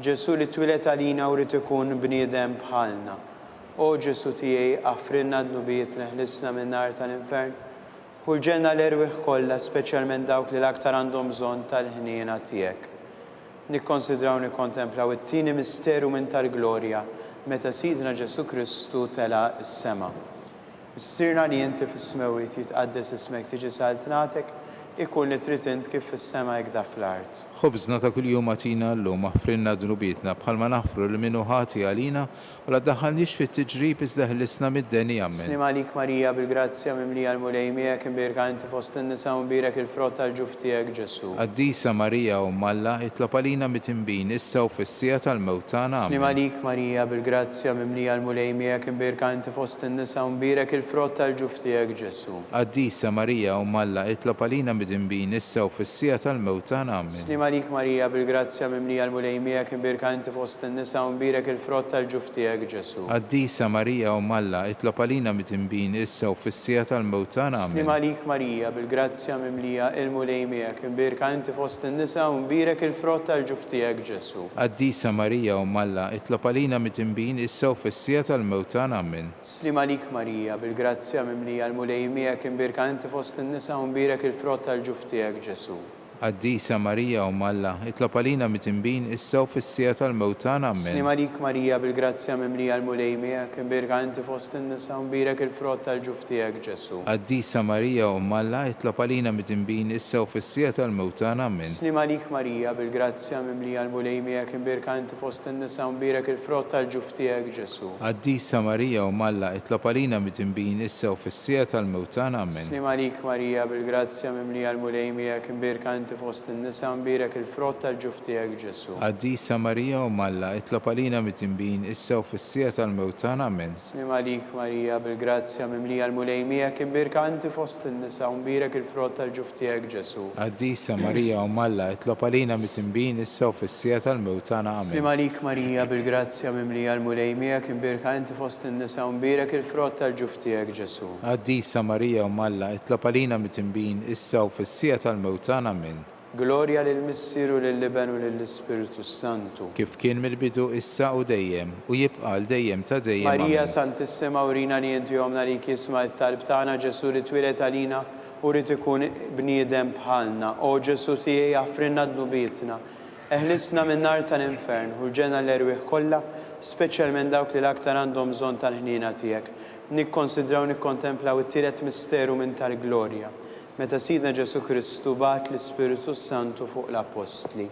Ġesu li twilet għalina u rrid ikun bniedem bħalna. O Ġesu tiegħi aħfrinna d-nubiet neħlisna min-nar tal-infern u l-ġenna l-erwieħ kollha speċjalment dawk li l-aktar għandhom bżonn tal-ħniena tiegħek. Nikkonsidraw nikkontemplaw it-tieni misteru minn tal-glorja meta Sidna Ġesu Kristu tela s-sema. Missirna li inti fis-smewiet jitqaddes ismek tiġi saltnatek ikun li trid int kif fis-sema hekk fl-art. Ħobżna ta' kuljum għatina llum aħfrinna d-nubietna bħalma naħfru li minnu ħati għalina u la daħħalniex fit-tiġrib iżda ħlisna mid-denija. Amen. Slim għalik Marija bil-grazzja mimlija l-mulej miegħek imbirka inti fost in-nisa u mbirek il-frott tal-ġuf tiegħek Ġesu. Qaddisa Marija Umm Alla itlob għalina mitinbin issa u fis-sija tal-mewtan. Amen. Slim għalik Marija bil-grazzja mimlija l-mulej miegħek imbirka inti fost in-nisa u mbirek il-frott tal-ġuf tiegħek Ġesu. Qaddisa Marija Umm Alla itlob għalina mitimbin issa u fis-sija tal-mewt tagħna. Amen. Slima lik Marija bil-grazzja mimlija l-mulejmija kien birka inti fost in-nisa u mbirek il-frott tal-ġuf tiegħek Ġesu. Qaddisa Marija Umm Alla, itlob għalina mitimbin issa u fis-sija tal-mewt tagħna. Amen. Slima lik Marija bil-grazzja mimlija il-mulejmija kien birka inti fost in-nisa u mbirek il-frott tal-ġuf tiegħek Ġesu. Qaddisa Marija Umm Alla, itlob għalina mitimbin issa u fis-sija tal-mewt tagħna. Amen. Slima lik Marija bil-grazzja mimlija l-mulejmija kien birka inti fost in-nisa u mbirek il-frott tal-ġuf tiegħek Ġesu. Qaddisa Marija Umm Alla, itlob għalina mitimbin issa u fis-sija tal-mewt tagħna. Amen. Slima lik Marija bil-grazzja mimlija l-mulejmija kien birka inti fost in-nisa u mbirek il-frott tal-ġuf tiegħek Ġesu. Qaddisa Marija Umm Alla, itlob għalina mitimbin issa u fis-sija tal-mewt tagħna. Amen. Slima lik Marija bil-grazzja mimlija l-mulejmija kien birka inti fost in-nisa u mbirek il-frott tal-ġuf tiegħek Ġesu. Qaddisa Marija Umm Alla, itlob għalina mitimbin issa u fis-sija tal-mewt tagħna. Amen. Slima lik Marija bil-grazzja mimlija l-mulejmija kien birka inti fost in-nisa u mbirek il-frott tal-ġuf tiegħek Ġesu. Qaddisa Marija Umm Alla, itlob għalina mitimbin issa u fis-sija tal-mewt tagħna. Amen. Slima lik Marija bil-grazzja mimlija l-mulejmija kien birka inti fost in-nisa u mbirek il-frott tal-ġuf tiegħek Ġesu. Qaddisa Marija Umm Alla, itlob għalina mitimbin issa u fis-sija tal-mewt tagħna. Amen. Slima lik Marija bil-grazzja mimlija l-mulejmija kien birka inti fost in-nisa u mbirek il-frott tal-ġuf tiegħek Ġesu. Qaddisa Marija Umm Alla, itlob għalina mitimbin issa u fis-sija tal-mewt tagħna. Amen. Glorja lill-Missieru lill-Liben u lill-Ispiritu Santu. Kif kien mill-bidu issa u dejjem u jibqa' dejjem ta' dejjem. Marija Amen. Santissima urina li inti jomna li jisma' t-talb tagħna Ġesu li twilet għalina u rrid ikun bniedem bħalna. O Ġesu tiegħi jaffrinna d-nubietna. Eħlisna min-nar tal-infern u ġenna l-erwieħ kollha, speċjalment dawk li l-aktar għandhom bżonn tal-ħnina tiegħek. Nikkonsidraw nikkontemplaw it-tielet misteru minn tal-glorja. Meta Sidna Ġesu Kristu bat l-Ispiritu Santu fuq l-Apostli.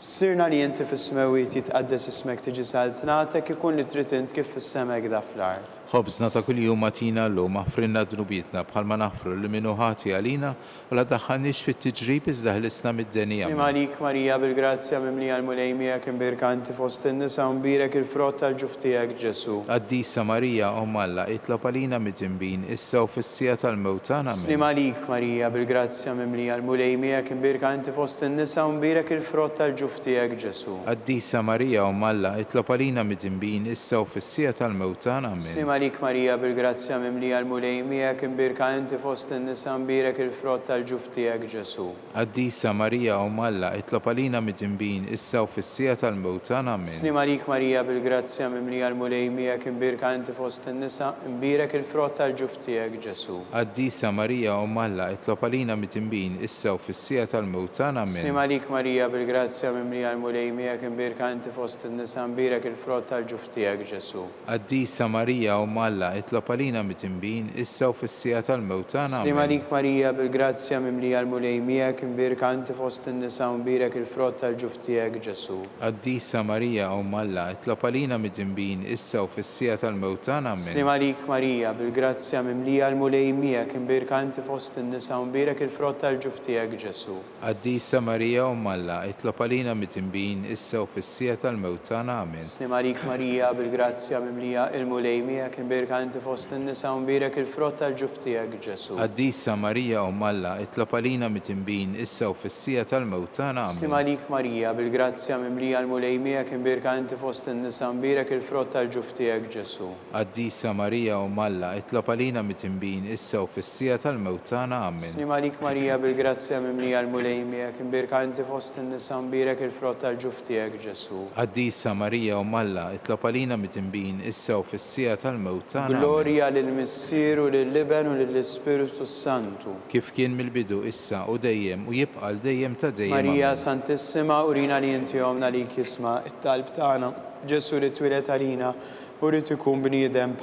Sirna li inti fis-smewiet jitqaddes ismek tiġi saltnatek ikun li trid int kif fis-semek da fl-art. Ħobżna ta' kuljum atina llum aħfrinna drubietna bħalma naħfru li minnu ħati għalina u la daħħalniex fit-tiġrib iżda ħlisna mid-denija. Slima lik Marija bil-grazzja mimlija l-mulejmija kien birka inti fost in-nisa u mbirek il-frott tal-ġuf tiegħek Ġesu. Qaddisa Marija Umm Alla, itlob għalina mitimbin issa u fis-sija tal-mewt tagħna. Amen. Slima lik Marija bil-grazzja mimlija l-mulejmija kien birka inti fost in-nisa u mbirek il-frott tal-ġuf tiegħek Ġesu. Qaddisa Marija Umm Alla, itlob għalina mitimbin issa u fis-sija tal-mewt tagħna. Amen. Slima lik Marija bil-grazzja mimlija l-mulejmija kien birka inti fost in-nisa u mbirek il-frott tal-ġuf tiegħek Ġesu. Qaddisa Marija Umm Alla, itlob għalina mitimbin issa u fis-sija tal-mewt tagħna. Amen. Slima lik Marija bil-grazzja mimlija l-mulejmija kien birka inti fost in-nisa u mbirek il-frott tal-ġuf tiegħek Ġesu. Qaddisa Marija Umm Alla, itlob għalina mitimbin issa u fis-sija tal-mewt tagħna. Amen. Slima lik Marija bil-grazzja mimlija l-mulejmija kien birka inti fost in-nisa u mbirek il-frott tal-ġuf tiegħek Ġesu. Qaddisa Marija Umm Alla, itlob għalina mitimbin issa u fis-sija tal-mewt tagħna. Slima Amen. lik Marija bil-grazzja mimlija l-mulejmija kien birka inti fost in-nisa u mbirek il-frott tal-ġuf tiegħek Ġesu. Qaddisa Marija Umm Alla, itlob għalina mitimbin issa u fis-sija tal-mewt tagħna. Amen. Slima lik Marija bil-grazzja mimlija l-mulejmija kien birka inti fost in-nisa u mbirek il-frott tal-ġuf tiegħek Ġesu. Qaddisa Marija Umm Alla, itlob għalina mitimbin issa u fis-sija tal-mewt tagħna. Amen. Slima lik Marija bil-grazzja mimlija l-mulejmija kien birka inti fost in-nisa u mbirek il-frott tal-ġuf tiegħek Ġesu. Qaddisa Marija Umm Alla, itlob għalina mitimbin issa u fis-sija tal-mewt tagħna. Amen. Slima lik Marija bil-grazzja mimlija l-mulejmija kien birka inti fost in-nisa u mbirek il-frott tal-ġuf tiegħek Ġesu. Qaddisa Marija Umm Alla, itlob għalina mitimbin issa u fis-sija tal-mewt tagħna. Amen. Slima lik Marija bil-grazzja mimlija l-mulejmija kien birka inti fost in-nisa u mbirek il-frott tal-ġuf tiegħek Ġesu. Qaddisa Marija Umm Alla, itlob għalina mitimbin issa u fis-sija tal-mewt tagħna. Amen. Glorja lill-Missieru lill-Liben u lill-Ispiritu Santu. Kif kien mill-bidu issa u dejjem u jibqa' dejjem ta' dejjem. Marija Amen. Santissima urina li inti jomna li jisma' it-talb tagħna Ġesu li twilet għalina u rrid ikun bniedem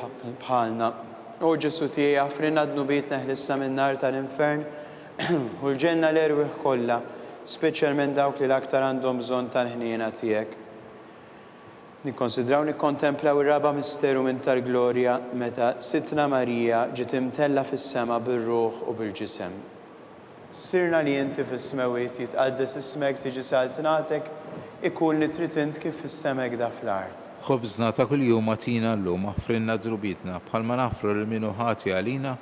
bħalna. O Ġesu tiegħi jaffrinna d-nubietna ħlissna min-nar tal-infern u l-ġenna l-erwieħ kollha, speċjalment dawk li l-aktar għandhom bżonn tal-ħniena tiegħek. Nikkonsidraw nikkontemplaw ir-raba' misteru minn tal-glorja meta Sitna Marija ġiet imtella fis-sema bir-ruħ u bil-ġisem. Sirna li inti fis-smewiet jitqaddes ismek tiġi saltnatek ikun li trid int kif fis-semek da fl-art. Ħobżna ta' kuljum atina llum aħfrinna drubietna bħalma naħfru li minnu ħati għalina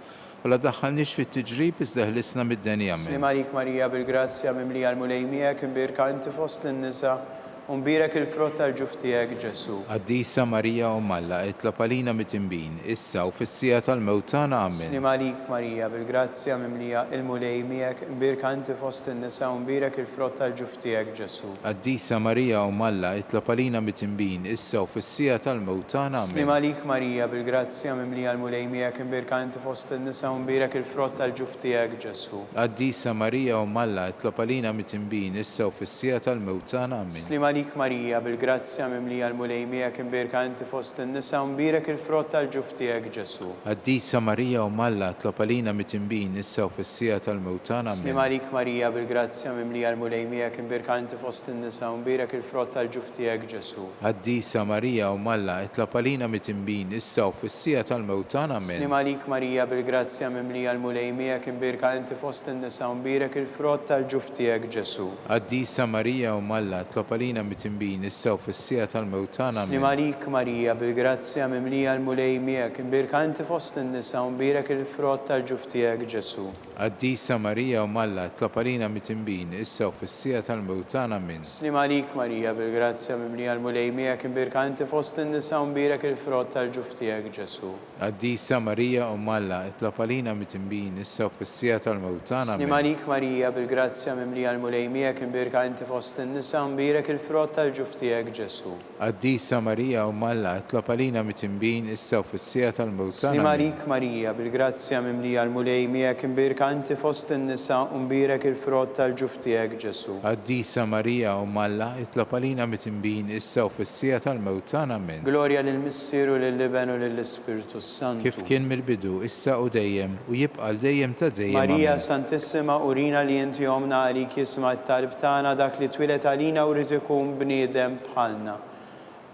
u la daħħalniex fit-tiġrib iżda ħlisna mid-denja amen. Slim għalik Marija bil-grazzja mimlija l-mulejmijek imbirka inti fost n-nisa Umbirek il-frott tal-ġuftijek Ġesu. Qaddisa Marija Alla, itlob għalina mit-imbin, issa u fis-sija tal-mewtana amen. Slim għalik Marija bil-grazzja mimlija il-mulejmijek imbirka inti fost n-nisa Umbirek il-frott tal-ġuftijek Ġesu. Qaddisa Marija Alla, itlob għalina mit-imbin, issa u fis-sija tal-mewtana amen. Slim għalik Marija bil-grazzja mimlija l-mulejmijek imbirka inti fost n-nisa Umbirek il-frott tal-ġuftijek Ġesu. Qaddisa Marija Alla, itlob għalina mit-imbin, issa u fis-sija tal-mewtana amen. Għalik Marija bil-grazzja mimlija l-mulejmijek imbirka inti fost n-nisa Umbirek il-frott tal-ġuftijek Ġesu. Qaddisa Marija Alla, itlob għalina mit-imbin, issa u fis-sija tal-mewtana amen. Slim għalik Marija bil-grazzja mimlija l-mulejmijek imbirka inti fost n-nisa Umbirek il-frott tal-ġuftijek Ġesu. Qaddisa Marija Alla, itlob għalina mit-imbin, issa u fis-sija tal-mewtana amen. Slim għalik Marija bil-grazzja mimlija l-mulejmijek imbirka inti fost n-nisa Umbirek il-frott tal-ġuftijek Ġesu. Qaddisa Marija Alla, itlob għalina mit-imbin, issa u fis-sija tal-mewtana amen. Slim għalik Marija bil-grazzja mimlija l-mulejmijek imbirka inti fost n-nisa Umbirek il-frott tal-ġuftijek Ġesu. Qaddisa Marija Alla, itlob għalina mit-imbin, issa u fis-sija tal-mewtana amen. Slim għalik Marija bil-grazzja mimlija l-mulejmijek imbirka inti fost n-nisa Umbirek il-frott tal-ġuftijek Ġesu. Qaddisa Marija Alla, itlob għalina mit-imbin, issa u fis-sija tal-mewtana Slim amen. għalik Marija bil-grazzja mimlija l-mulejmijek imbirka inti fost n-nisa Umbirek il-frott tal-ġuftijek Ġesu. Qaddisa Marija Alla, itlob għalina mit-imbin, issa u fis-sija tal-mewtana Slim amen. għalik Marija bil-grazzja mimlija l-mulejmijek imbirka inti fost n-nisa Umbirek il-frott tal-ġuftijek Ġesu. Qaddisa Marija Alla, itlob għalina mit-imbin, issa u fis-sija tal-mewtana amen. Glorja lill-Missieru lill-Liben u lill-Ispiritu Santu. Kif kien mill-bidu, issa u dejjem, u jibqa' dejjem ta' dejjem Marija amen. Santissima urina li inti jomna għalik jisma' t-talb tagħna dak li twilet għalina u rrid ikun bniedem bħalna.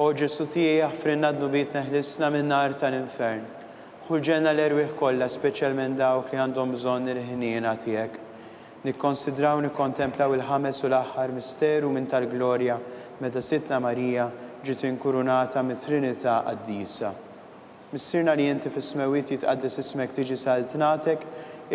O Ġesu tiegħi jaħfrinna d-nubiet neħlisna min-nar tal-infern. Ħulġenna l-erwieħ kollha, speċjalment dawk li għandhom bżonn il-ħniena tiegħek. Nikkonsidraw nikkontemplaw il-ħames u l-aħħar misteru minn tal-glorja meta Sitna Marija ġiet inkurunata mit-Trinità Qaddisa. Missirna li inti fis-smewiet jitqaddis ismek tiġi saltnatek,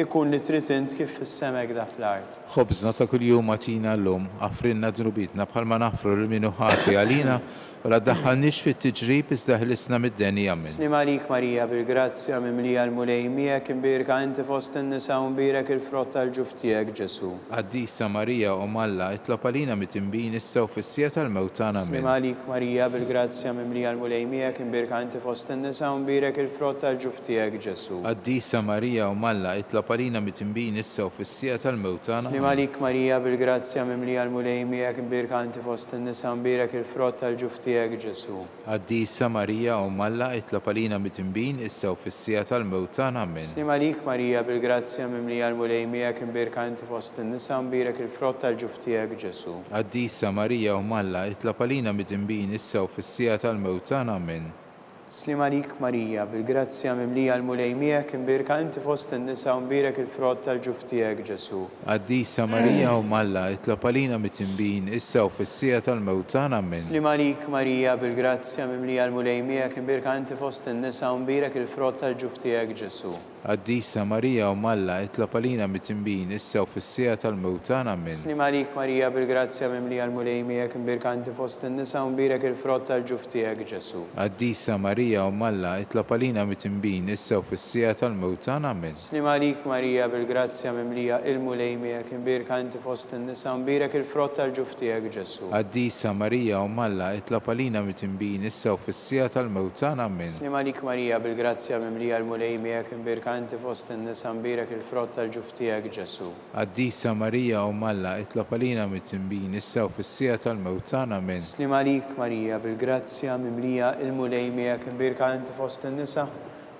ikun li trid int kif fis-semek da fl-art. Ħobżna ta' kuljum għatina llum, għafrinna dnubitna bħalma nafru l-minu ħati għalina, u la daħħalniex fit-tiġrib iżda ħlisna mid-deni amen. Slim għalik Marija bil-grazzja mimlija l-mulejmijek imbirka inti fost n-nisa Umbirek il-frott tal-ġuftijek Ġesu. Qaddisa Marija Alla, itlob għalina mit-imbin, issa u fis-sija tal-mewtana Slim amen. għalik Marija bil-grazzja mimlija l-mulejmijek imbirka inti fost n-nisa Umbirek il-frott tal-ġuftijek Ġesu. Qaddisa Marija Alla, itlob għalina mit-imbin, issa u fis-sija tal-mewtana Slim amen. għalik Marija bil-grazzja mimlija l-mulejmijek imbirka inti fost n-nisa Umbirek il-frott tal-ġuftijek Ġesu. Qaddisa Marija Alla, itlob għalina mit-imbin, issa u fis-sija tal-mewtana amen. Slim għalik Marija bil-grazzja mimlija l-mulejmijek imbirka inti fost n-nisa Umbirek il-frott tal-ġuftijek Ġesu. Qaddisa Marija Alla, itlob għalina mit-imbin, issa u fis-sija tal-mewtana amen. Slim għalik Marija bil-grazzja mimlija l-mulejmijek imbirka inti fost n-nisa Umbirek il-frott tal-ġuftijek Ġesu. Qaddisa Marija Alla, itlob għalina mit-imbin, issa u fis-sija tal-mewtana amen. Slim għalik Marija bil-grazzja mimlija l-mulejmijek imbirka inti fost n-nisa Umbirek il-frott tal-ġuftijek Ġesu. Qaddisa Marija Alla, itlob għalina mit-imbin, issa u fis-sija tal-mewtana amen. Slim għalik Marija bil-grazzja mimlija l-mulejmijek imbirka inti fost n-nisa Umbirek il-frott tal-ġuftijek Ġesu. Qaddisa Marija Alla, itlob għalina mit-imbin, issa u fis-sija tal-mewtana amen. Slim għalik Marija bil-grazzja mimlija il-mulejmijek imbirka inti fost n-nisa Umbirek il-frott tal-ġuftijek Ġesu. Qaddisa Marija Alla, itlob għalina mit-imbin, issa u fis-sija tal-mewtana amen. Slim għalik Marija bil-grazzja mimlija l-mulejmijek imbirka inti fost n-nisa Umbirek il-frott tal-ġuftijek Ġesu. Qaddisa Marija Alla, itlob għalina mit-imbin, issa u fis-sija tal-mewtana amen. Slim għalik Marija bil-grazzja mimlija il-mulejmijek imbirka inti fost n-nisa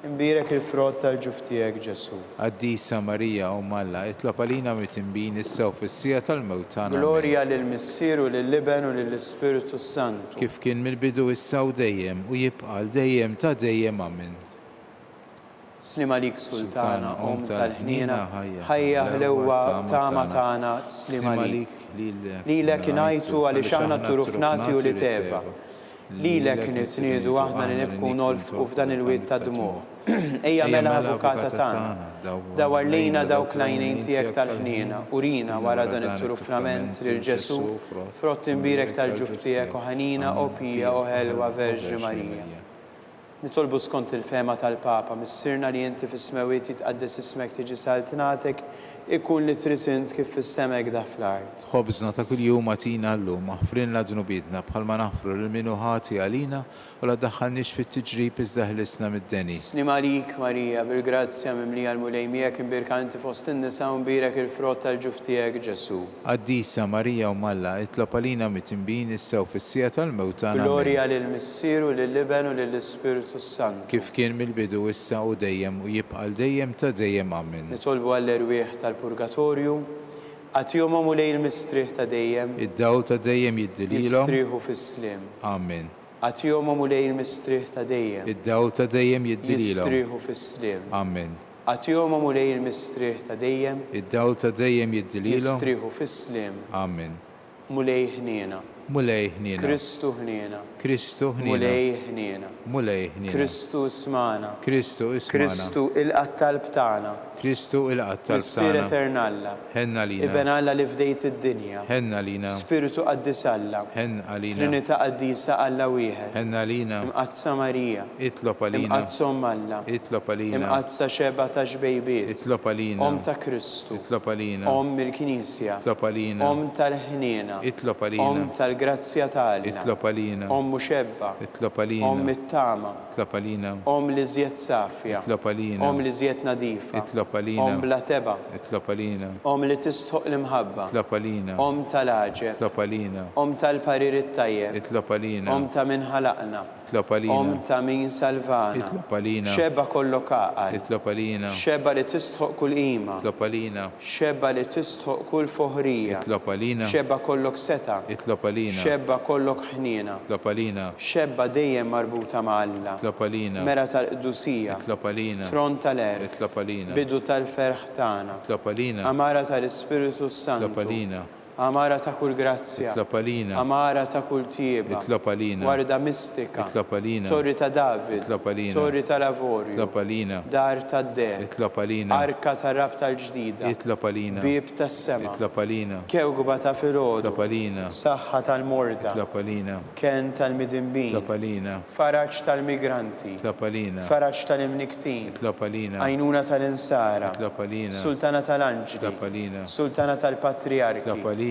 Umbirek il-frott tal-ġuftijek Ġesu. Qaddisa Marija Alla, itlob għalina mit-imbin, issa u fis-sija tal-mewtana amen. Glorja lill-Missieru lill-Liben u lill-Ispiritu Santu. Kif kien mill-bidu issa u dejjem, u jibqa' dejjem ta' dejjem amen. Slim għalik Sultana, tal-ħnina, ħajja ħlewa tama tagħna, slim għalik. Lilek ingħajtu għaliex aħna turufnati u li teva. lilek nitniedu aħna li nibku nolfqu f'dan il-wied ta' dmuħ. Ejja mela avukata tagħna, dawar lejna dawk l-għajnejn tiegħek tal-ħniena, urina wara dan it-turuflament lil Ġesu, frott imbirek tal-ġuf tiegħek u ħanina u pija u ħelwa Verġi Marija. Nitolbu skont il-fema tal-Papa, missirna li inti fis-smewiet jitqaddes ismek tiġi saltinatek, ikun li trisint kif fis-semek da fl-art. Ħobżna ta' kuljum atina llum, aħfrinna dnubitna bħalma naħfru lil min hu ħati għalina u la ddaħħalniex fit-tiġrib iżda ħlisna mid-deni. Snim għalik, Marija, bil-grazzja mimlija l-mulej miegħek imbirkanti fost in-nisa u mbirek il-frott tal-ġuf tiegħek Ġesu. Qaddisa Marija u Malla, itlob għalina mit-tinbin issa u fis-sija tal-mewt tagħna. Glorja lill-Missier u lill-Iben u lill-Ispiritu Sant. Kif kien mill-bidu issa u dejjem u jibqa' dejjem ta' dejjem amen. Nitolbu għall-erwieħ tal-Purgatorju, għatjomhom u lej il-mistrieħ ta' dejjem, Id-dawl ta' dejjem jiddililhom. jistrieħu fis-slim. Amen. Għatjomhom u lej il-mistrieħ ta' dejjem, Id-dawl ta' dejjem jiddililhom. jistrieħu fis-slim. Amen. Għatjomhom u lej il-mistrieħ ta' dejjem, Id-dawl ta' dejjem jiddililhom. jistrieħu fis-slim. Amen. Mulej ħniena, Mulej ħniena. Kristu ħniena, Kristu ħniena. mulej ħniena, Mulej ħniena. Kristu ismana, Kristu ismana. Kristu il-qattalb tagħna, Kristu il-qattal Missier tagħna. Eternalla, Ħenna lina. Iben Alla li fdejt id-dinja, Ħenna lina. Spiritu qaddis Alla, Ħenna lina. Trinità qaddisa Alla wieħed, Ħenna lina. imqazza Marija, Itlob għalina. imqazzom Alla, Itlob għalina. imqazza xeba ta' xbejbiet, Itlob għalina. Om ta' Kristu, Itlob għalina. Om mill-Knisja, Itlob għalina. Om tal-ħniena, Itlob Om għalina. tal-grazzja tagħna, Itlob għalina. Om muxebba, Itlob Om għalina. mit-tama, Itlob għalina. Om li żjed safja, Itlob għalina. Om li żjed nadifa, Itlob għalina. Om bla teba, Itlob għalina. Om li tistħoq l-imħabba, Itlob għalina. Om tal-aġeb, Itlob għalina. Om tal-parir it-tajjeb, Itlob għalina. Om ta' min ħalaqna, Itlob Om għalina. ta' min salvana, Itlob għalina. xebba kollok aqal, Itlob għalina. xebba li tistħoq kull qima, Itlob għalina. xebba li tistħoq kull foħrija, Itlob għalina. xebba kollok seta, Itlob għalina. xebba kollok ħniena, Itlob għalina. xebba dejjem marbuta ma' Alla, Itlob għalina. mera tal-qdusija, Itlob għalina. tron tal-erf, Itlob għalina. bidu tal-ferħ tagħna, Itlob għalina. amara tal-Ispiritu Santu, Itlob għalina. amara ta' kull grazzja, Itlob għalina. amara ta' kull tieba, Itlob għalina. warda mistika, Itlob għalina. torri ta' David, Itlob għalina. torri ta' lavorju, Itlob għalina. dar ta' de, Itlob għalina. arka ta' rab tal-ġdida, Itlob għalina. bib ta' sema, Itlob għalina. kewgba ta' filgħodu, Itlob għalina. saħħa tal-morda, Itlob għalina. ken tal-midinbin, Itlob għalina. faraġġ tal-migranti, Itlob għalina. faraġġ tal-imniktin, Itlob għalina. għajnuna tal-insara, Itlob għalina. sultana tal-anġli, Itlob għalina. sultana Itlob tal-patriarki, għalina.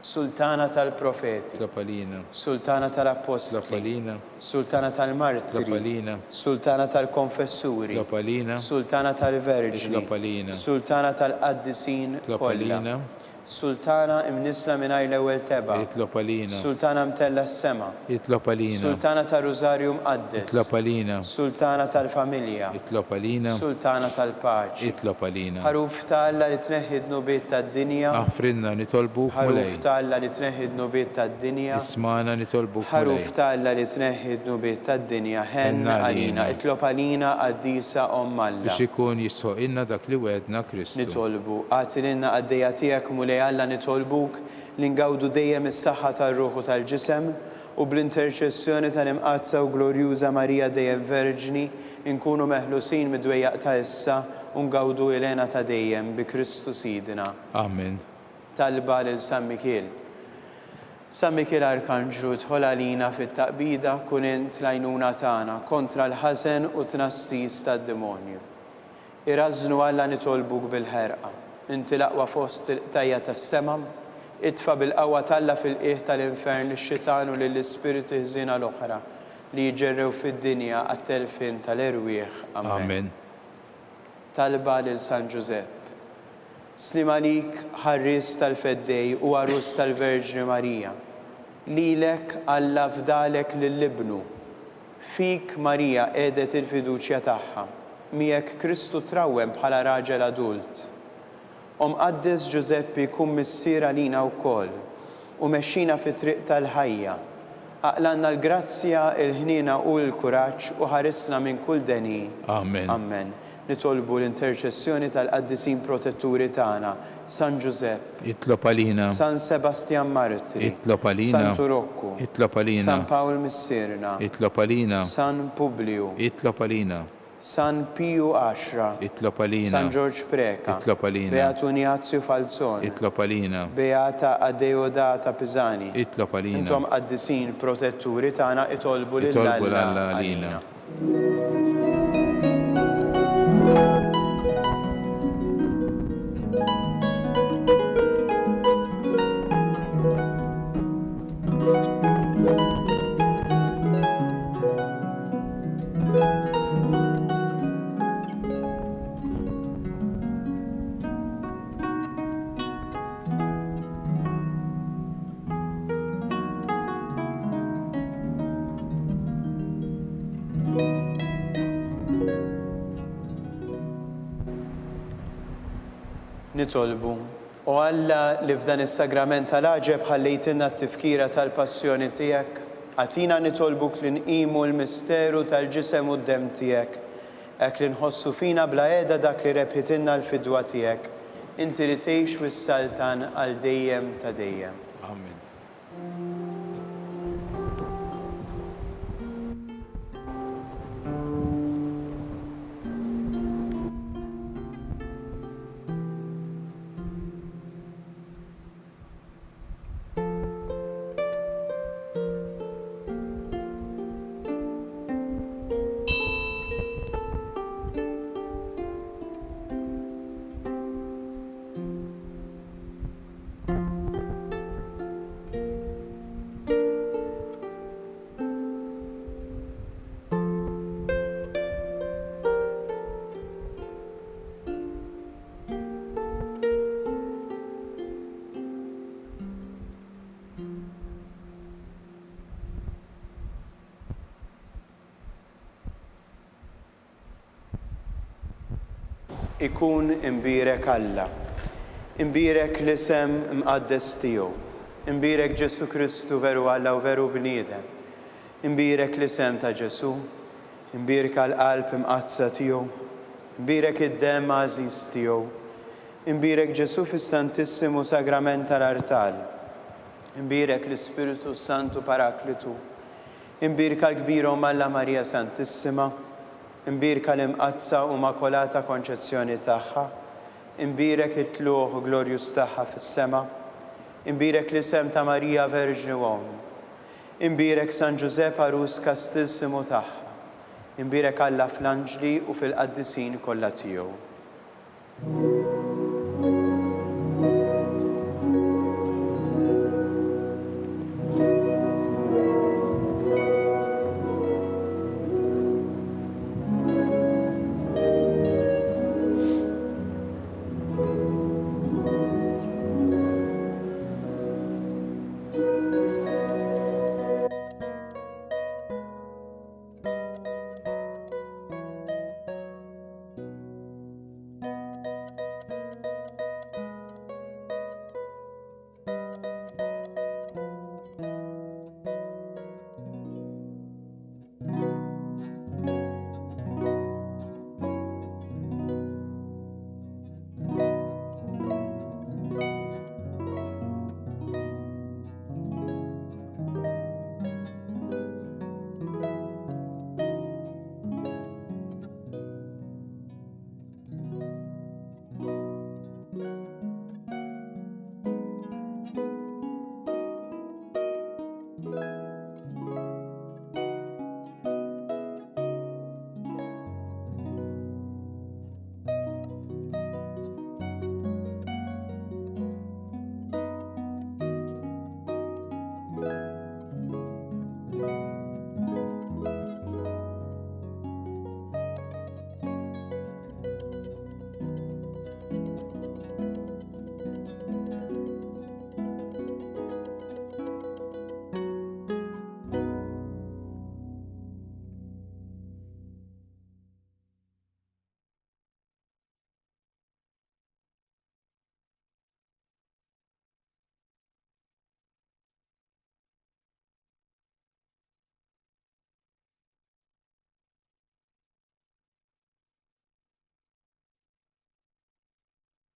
sultana tal-profeti, Itlob għalina. sultana Itlob tal-apostli, għalina. sultana Itlob tal-martiri, għalina. sultana tal-konfessuri, Itlob għalina. sultana tal-verġni, Itlob għalina. sultana tal-qaddisin Itlob kollha, għalina. sultana imnisla mingħajr l-ewwel teba, Itlob għalina. sultana mtella s-sema, Itlob għalina. sultana tal-Rużarju mqaddes, Itlob għalina. sultana tal-familja, Itlob għalina. sultana tal-paċi, Itlob għalina. ħaruf tal-Alla li tneħħi d-nubiet tad-dinja, Aħfrinna nitolbu ħaruf mulej. tal-Alla li tneħħi d-nubiet tad-dinja, Ismana nitolbu ħaruf mulej. tal-Alla li tneħħi d-nubiet tad-dinja, ħenna Ħenna għalina, għalina. itlob għalina għaddisa Om Alla. Biex ikun jisħoqilna dak li wedna Kristu. Nitolbu, għatilina għaddejja tiegħek mulej Alla nitolbuk li ngawdu dejjem is-saħħa tar-ruħu tal-ġisem u bl-interċessjoni tal-imqazza u glorjuża Marija dejjem Verġni nkunu meħlusin mid-dwejjaq ta' issa u ngawdu ilena ta' dejjem bi Kristu Sidina. Amen. Talba lil San Mikiel. San Mikiel Arkanġru tħol għalina fit-taqbida kun int l-għajnuna tagħna kontra l-ħażen u tnassis tad-demonju. Irażnu Alla nitolbuk bil-ħerqa. Inti l-aqwa fost tajja tas-sema, itfa bil-qawwa talla fil-qiegħ tal-infern ix-xitan u lill-ispiriti ħżiena l-oħra li jġerrew fid-dinja għat-telfin tal-erwieħ. Amen. Talba lil San Giuseppe. Slim għalik ħarris tal-feddej u għarus tal-Verġni Marija. Lilek Alla fdalek lill-Ibnu. Fik Marija edet il-fiduċja tagħha. Miegħek Kristu trawwem bħala raġel adult. Qaddes Giuseppi kun missier għalina wkoll u mexxina fit-triq tal-ħajja. Aqlanna l-grazzja, il-ħniena u l-kuraġġ u ħarisna minn kull deni. Amen. Amen. nitolbu l-interċessjoni tal-qaddisin protetturi tagħna, San Giuseppe, itlob għalina, San Sebastian Martri, itlob għalina, San Turokku, itlob għalina, San Pawl Missirna, itlob għalina, San Publiu, itlob għalina, San Piju 10, itlob għalina, San George Preka, itlob għalina, Beatu Ignazio Falzone, itlob għalina, Beata Adeodata Pisani. itlob għalina, Intom qaddisin protetturi tagħna itolbu itolbu lill-Alla l-Alla għalina. għalina. Nitolbu, u Alla li f'dan is-sagrament tal-aġeb ħallejtilna t-tifkira tal-passjoni tiegħek, għatina nitolbuk li nqimu l-misteru tal-ġisem u d-dem tiegħek, hekk li nħossu fina bla qiegħda dak li rebħitilna l-fidwa tiegħek, inti li tgħix wis-saltan għal dejjem ta' dejjem. Amen. Ikun imbirek Alla, imbirek l-isem mqaddes tiegħu, imbirek Ġesu Kristu veru Alla u veru bniedem, imbirek l-isem ta' Ġesu, imbirek għall-qalb imqazza tiegħu, imbirek id-dem għażiż tiegħu, imbirek Ġesu fis-Santissimu Sagrament tal-Artal, imbirek l-Ispiritu Santu Paraklitu, imbirek l-kbirhom Alla Marija Santissima, imbirka l-imqazza u makolata konċezzjoni tagħha, imbirek it-tluħ glorjus tagħha fis-sema, imbirek l-isem ta' Marija Verġni Uom, imbirek San Giuseppe Arus Kastissimu tagħha, imbirek Alla fl-anġli u fil-qaddisin kollha tiegħu.